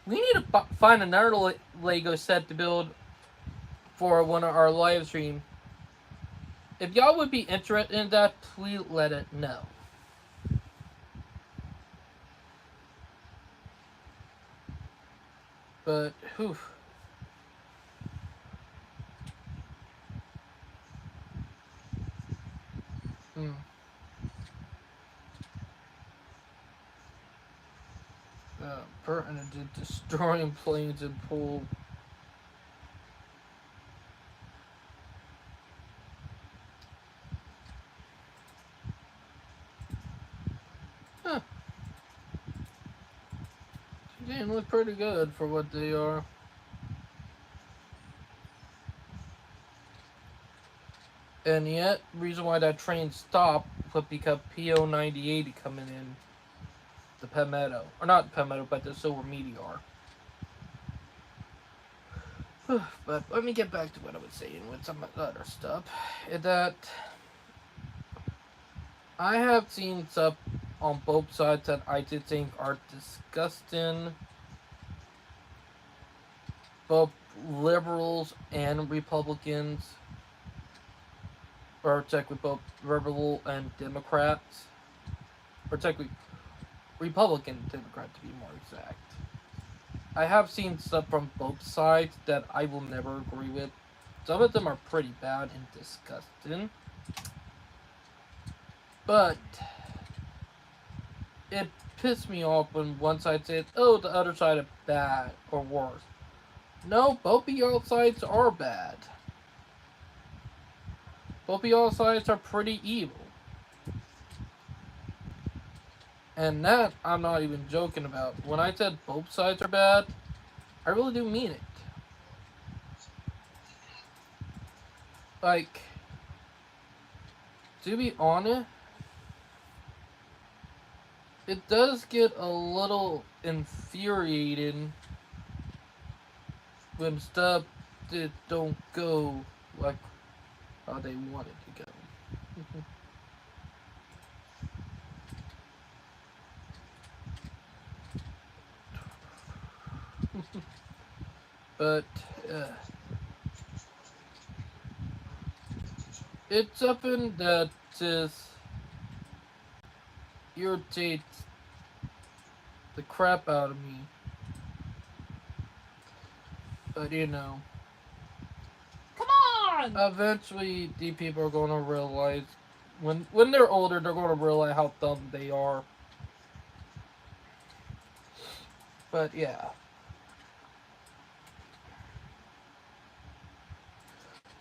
We need to find another Lego set to build for one of our live stream. if y'all would be interested in that, please let it know. But, whew. Pertinent to destroying planes and pool. Huh. They look pretty good for what they are. And yet, reason why that train stopped was because PO 98 coming in the Palmetto. Or not Palmetto, but the Silver Meteor. But let me get back to what I was saying with some other stuff. Is that I have seen stuff on both sides that I did think are disgusting. Both liberals and Republicans. Or technically both liberal and Democrats. Or technically Republican Democrat to be more exact. I have seen stuff from both sides that I will never agree with. Some of them are pretty bad and disgusting. But it pissed me off when one side says, oh, the other side is bad or worse. No, both of y'all sides are bad. Both of y'all sides are pretty evil. And that I'm not even joking about. When I said both sides are bad, I really do mean it. Like, to be honest, it does get a little infuriating when stuff that don't go like how they want it to go. But it's something that just irritates the crap out of me. But you know, come on! Eventually these people are going to realize when they're older, they're going to realize how dumb they are. But yeah.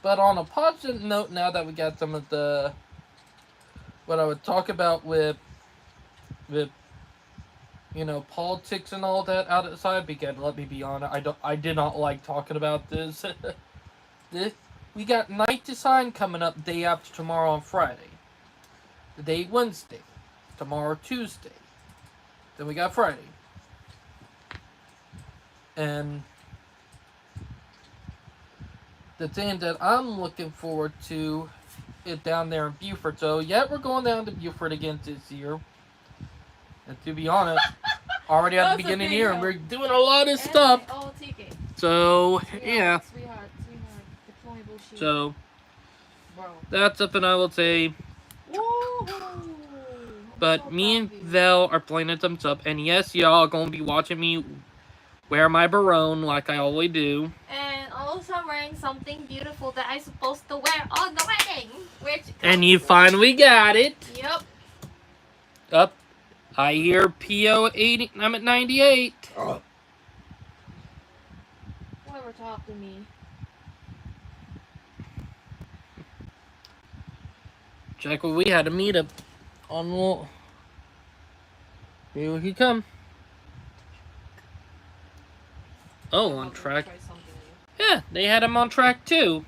But on a positive note, now that we got some of the what I would talk about with you know, politics and all that outside, because let me be honest, I did not like talking about this. We got Night Design coming up day after tomorrow on Friday. The day Wednesday. Tomorrow Tuesday. Then we got Friday. And the thing that I'm looking forward to is down there in Beaufort. So, yeah, we're going down to Beaufort again this year. And to be honest, already at the beginning of the year, and we're doing a lot of stuff. So, yeah. Sweetheart, deployable So, bro. That's something I will say. Woo-hoo. But me and Vel are playing some stuff. And yes, y'all are going to be watching me wear my barone like I always do. And also I'm wearing something beautiful that I'm supposed to wear on the wedding. And you finally got it. Yep. Up. I hear PO 80. I'm at 98. Oh. Whoever talked to me. Check what we had a meetup on. Here he come. Oh, on track. Yeah, they had him on track too.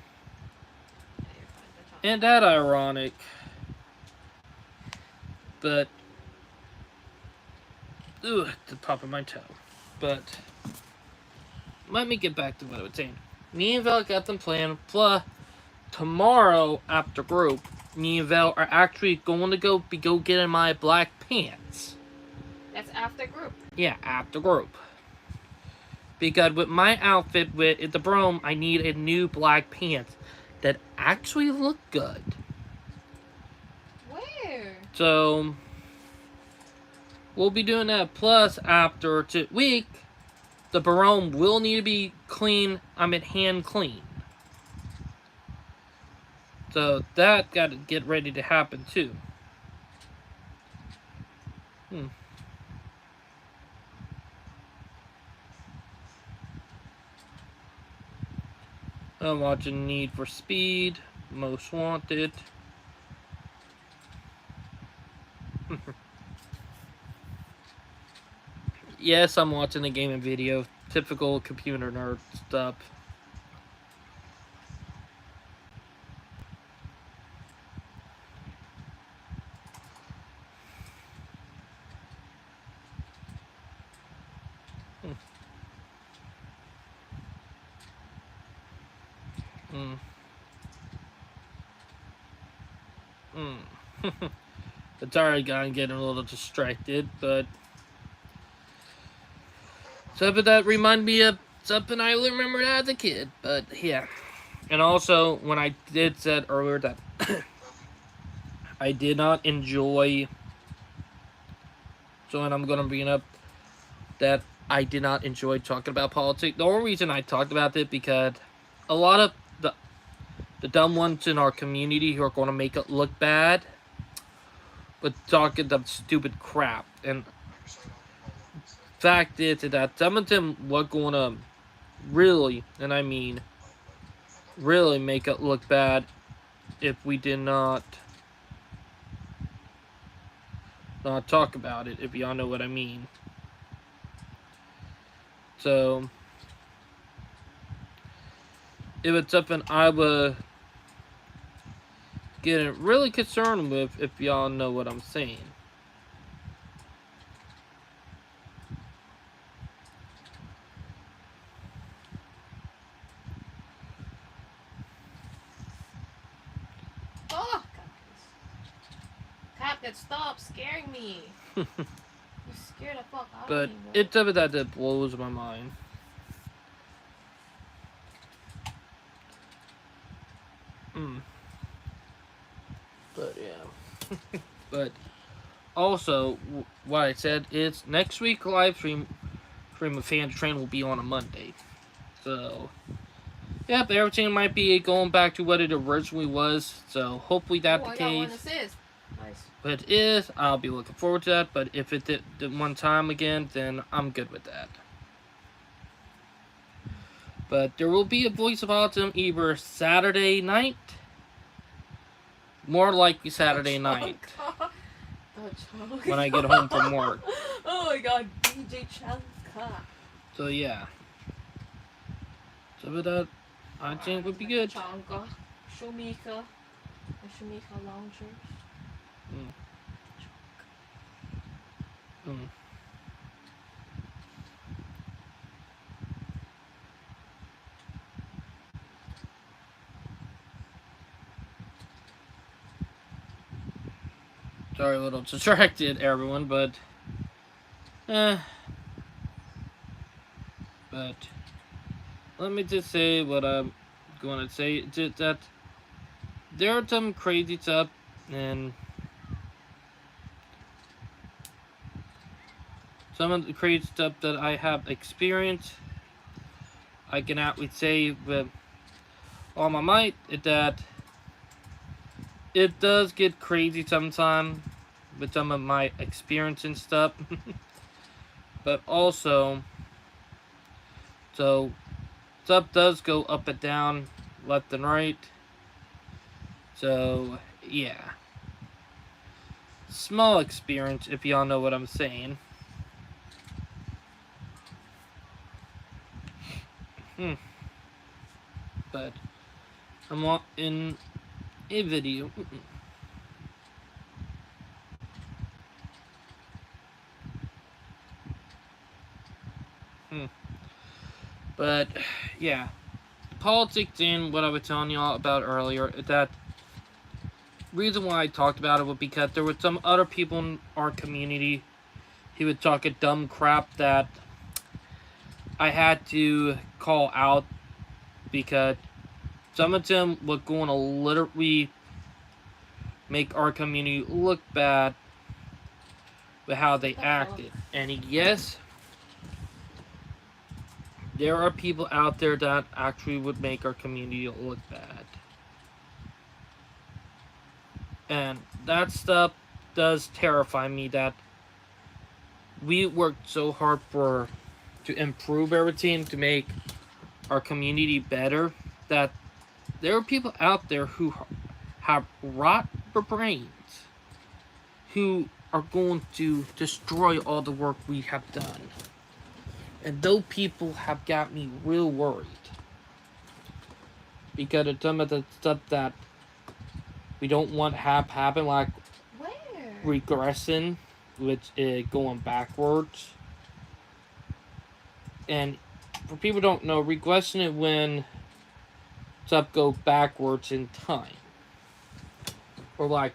Ain't that ironic? But, ugh, the top of my toe. But, let me get back to what I was saying. Me and Val got them planned. Plus, tomorrow after group, me and Val are actually going to go getting my black pants. That's after group. Yeah, after group. Because with my outfit with the Brome, I need a new black pants that actually look good. So we'll be doing that. Plus, after 2 week, the barome will need to be clean. Hand clean. So that got to get ready to happen too. I'm watching Need for Speed, Most Wanted. Yes, I'm watching the gaming video. Typical computer nerd stuff. It's already getting a little distracted, but something that reminded me of something I remembered as a kid. But yeah, and also when I did said earlier that I did not enjoy. So, and I'm gonna bring up that I did not enjoy talking about politics. The only reason I talked about it because a lot of the dumb ones in our community who are going to make it look bad, but talking the stupid crap. And fact is that some of them were going to really, and I mean really, make it look bad if we did not talk about it. If y'all know what I mean. So it was something I was getting really concerned with, if y'all know what I'm saying. Oh, Captain, stop scaring me. You scared the fuck out But of me, bro. it's something that blows my mind. But yeah. But also, what I said is next week live stream of Fan Train will be on a Monday. So, yep, everything might be going back to what it originally was. So hopefully that's the I got case. one assist. Nice. But it is, I'll be looking forward to that. But if it did one time again, then I'm good with that. But there will be a Voice of Autism either Saturday night, more likely Saturday night, when I get home from work. Oh my god, DJ Chanka. So yeah. So with that, I think would be good. Chanka, Shumika, the Shumika Loungers. Sorry, a little distracted, everyone, but let me just say what I'm going to say. Just that there are some crazy stuff, and some of the crazy stuff that I have experienced. I can actually say with all my might that it does get crazy sometimes with some of my experience and stuff. But also, so stuff does go up and down, left and right. So yeah, small experience if y'all know what I'm saying. But I'm in a video. But yeah, politics and what I was telling y'all about earlier, that reason why I talked about it was because there were some other people in our community who would talk a dumb crap that I had to call out, because some of them were going to literally make our community look bad with how they acted. And yes, there are people out there that actually would make our community look bad. And that stuff does terrify me, that we worked so hard to improve everything, to make our community better, that there are people out there who have rot brains, who are going to destroy all the work we have done. And those people have got me real worried, because of some of the stuff that we don't want to have happen, like regressing, which is going backwards. And for people who don't know, regressing is when stuff goes backwards in time, or like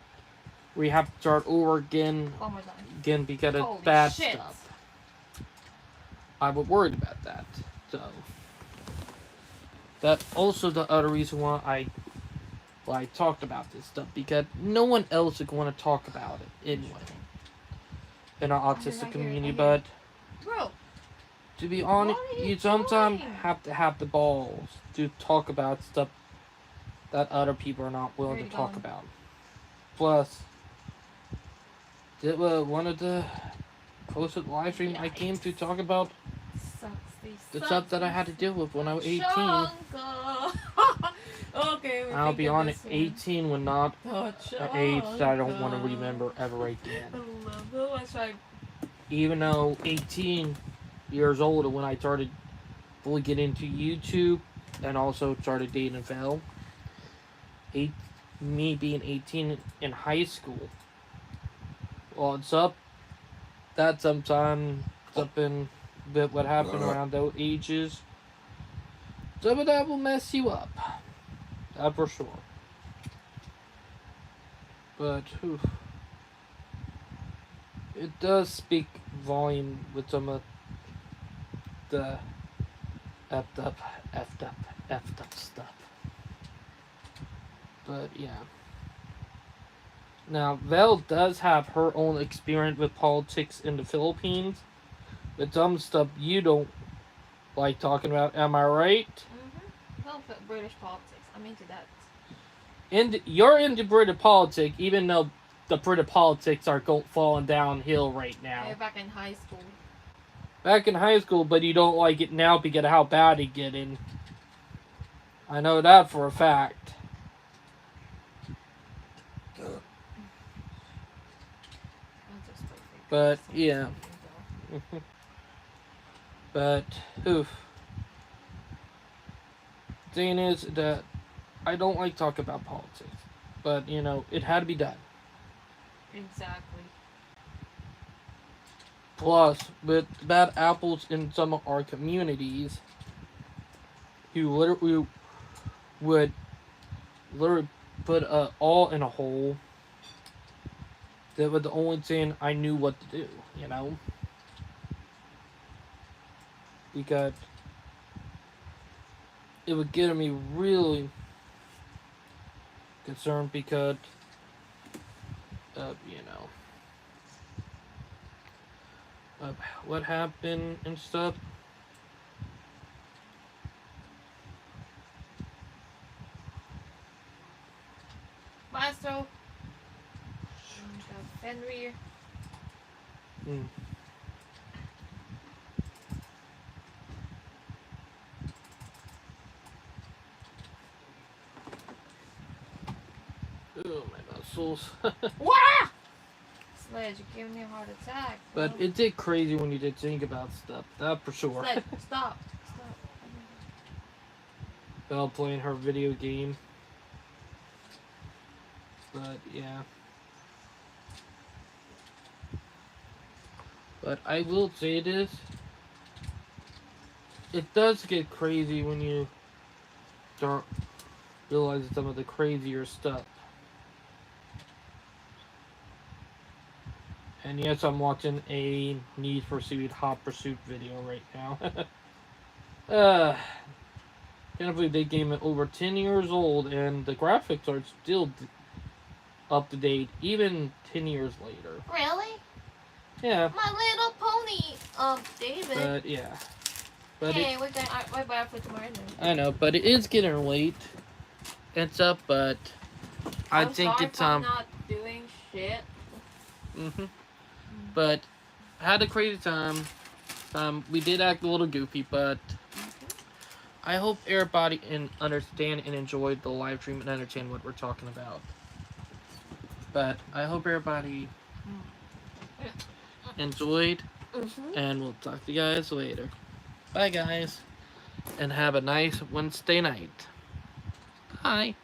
we have to start over again because of Holy bad shit. stuff. I was worried about that. So that's also the other reason why I talked about this stuff, because no one else is going to talk about it anyway in our autistic community. But Bro, to be honest, you sometimes have to have the balls to talk about stuff that other people are not willing to talk about. Plus, it was one of the closest live stream I came to talk about the stuff that I had to deal with when I was 18. Okay, I'll be honest, 18 was not an age that I don't want to remember ever again. I love it. Even though 18 years old when I started fully getting into YouTube and also started dating Val, me being 18 in high school, well, it's up. That sometimes something that what happened around those ages, some of that will mess you up. That for sure. But it does speak volume with some of the effed up stuff. But yeah. Now, Val does have her own experience with politics in the Philippines, but some stuff you don't like talking about. Am I right? Mm-hmm. Well, British politics. I'm into that. You're into British politics, even though the British politics are falling downhill right now. Yeah, back in high school. Back in high school, but you don't like it now because of how bad it's getting. I know that for a fact. But yeah. But thing is that I don't like talking about politics, but you know it had to be done. Exactly. Plus, with bad apples in some of our communities, who literally would put all in a hole. That was the only thing I knew what to do, you know? Because it would get me really concerned because of, of what happened and stuff. Maestro. Henry. Oh, my muscles. Wah! Sledge, you're giving me a heart attack. Bro. But it did crazy when you did think about stuff. That for sure. Sledge, stop. Belle playing her video game. But yeah. But I will say this. It does get crazy when you start realizing some of the crazier stuff. And yes, I'm watching a Need for Speed Hot Pursuit video right now. Can't believe they game is over 10 years old and the graphics are still up to date, even 10 years later. Really? Yeah. My Little Pony, David. But yeah. But hey, we're going to buy for tomorrow. I know, but it is getting late. It's up, but I think sorry it's for not doing shit. But I had a crazy time. We did act a little goofy, but I hope everybody can understand and enjoy the live stream and understand what we're talking about. But I hope everybody enjoyed, and we'll talk to you guys later. Bye, guys, and have a nice Wednesday night. Bye.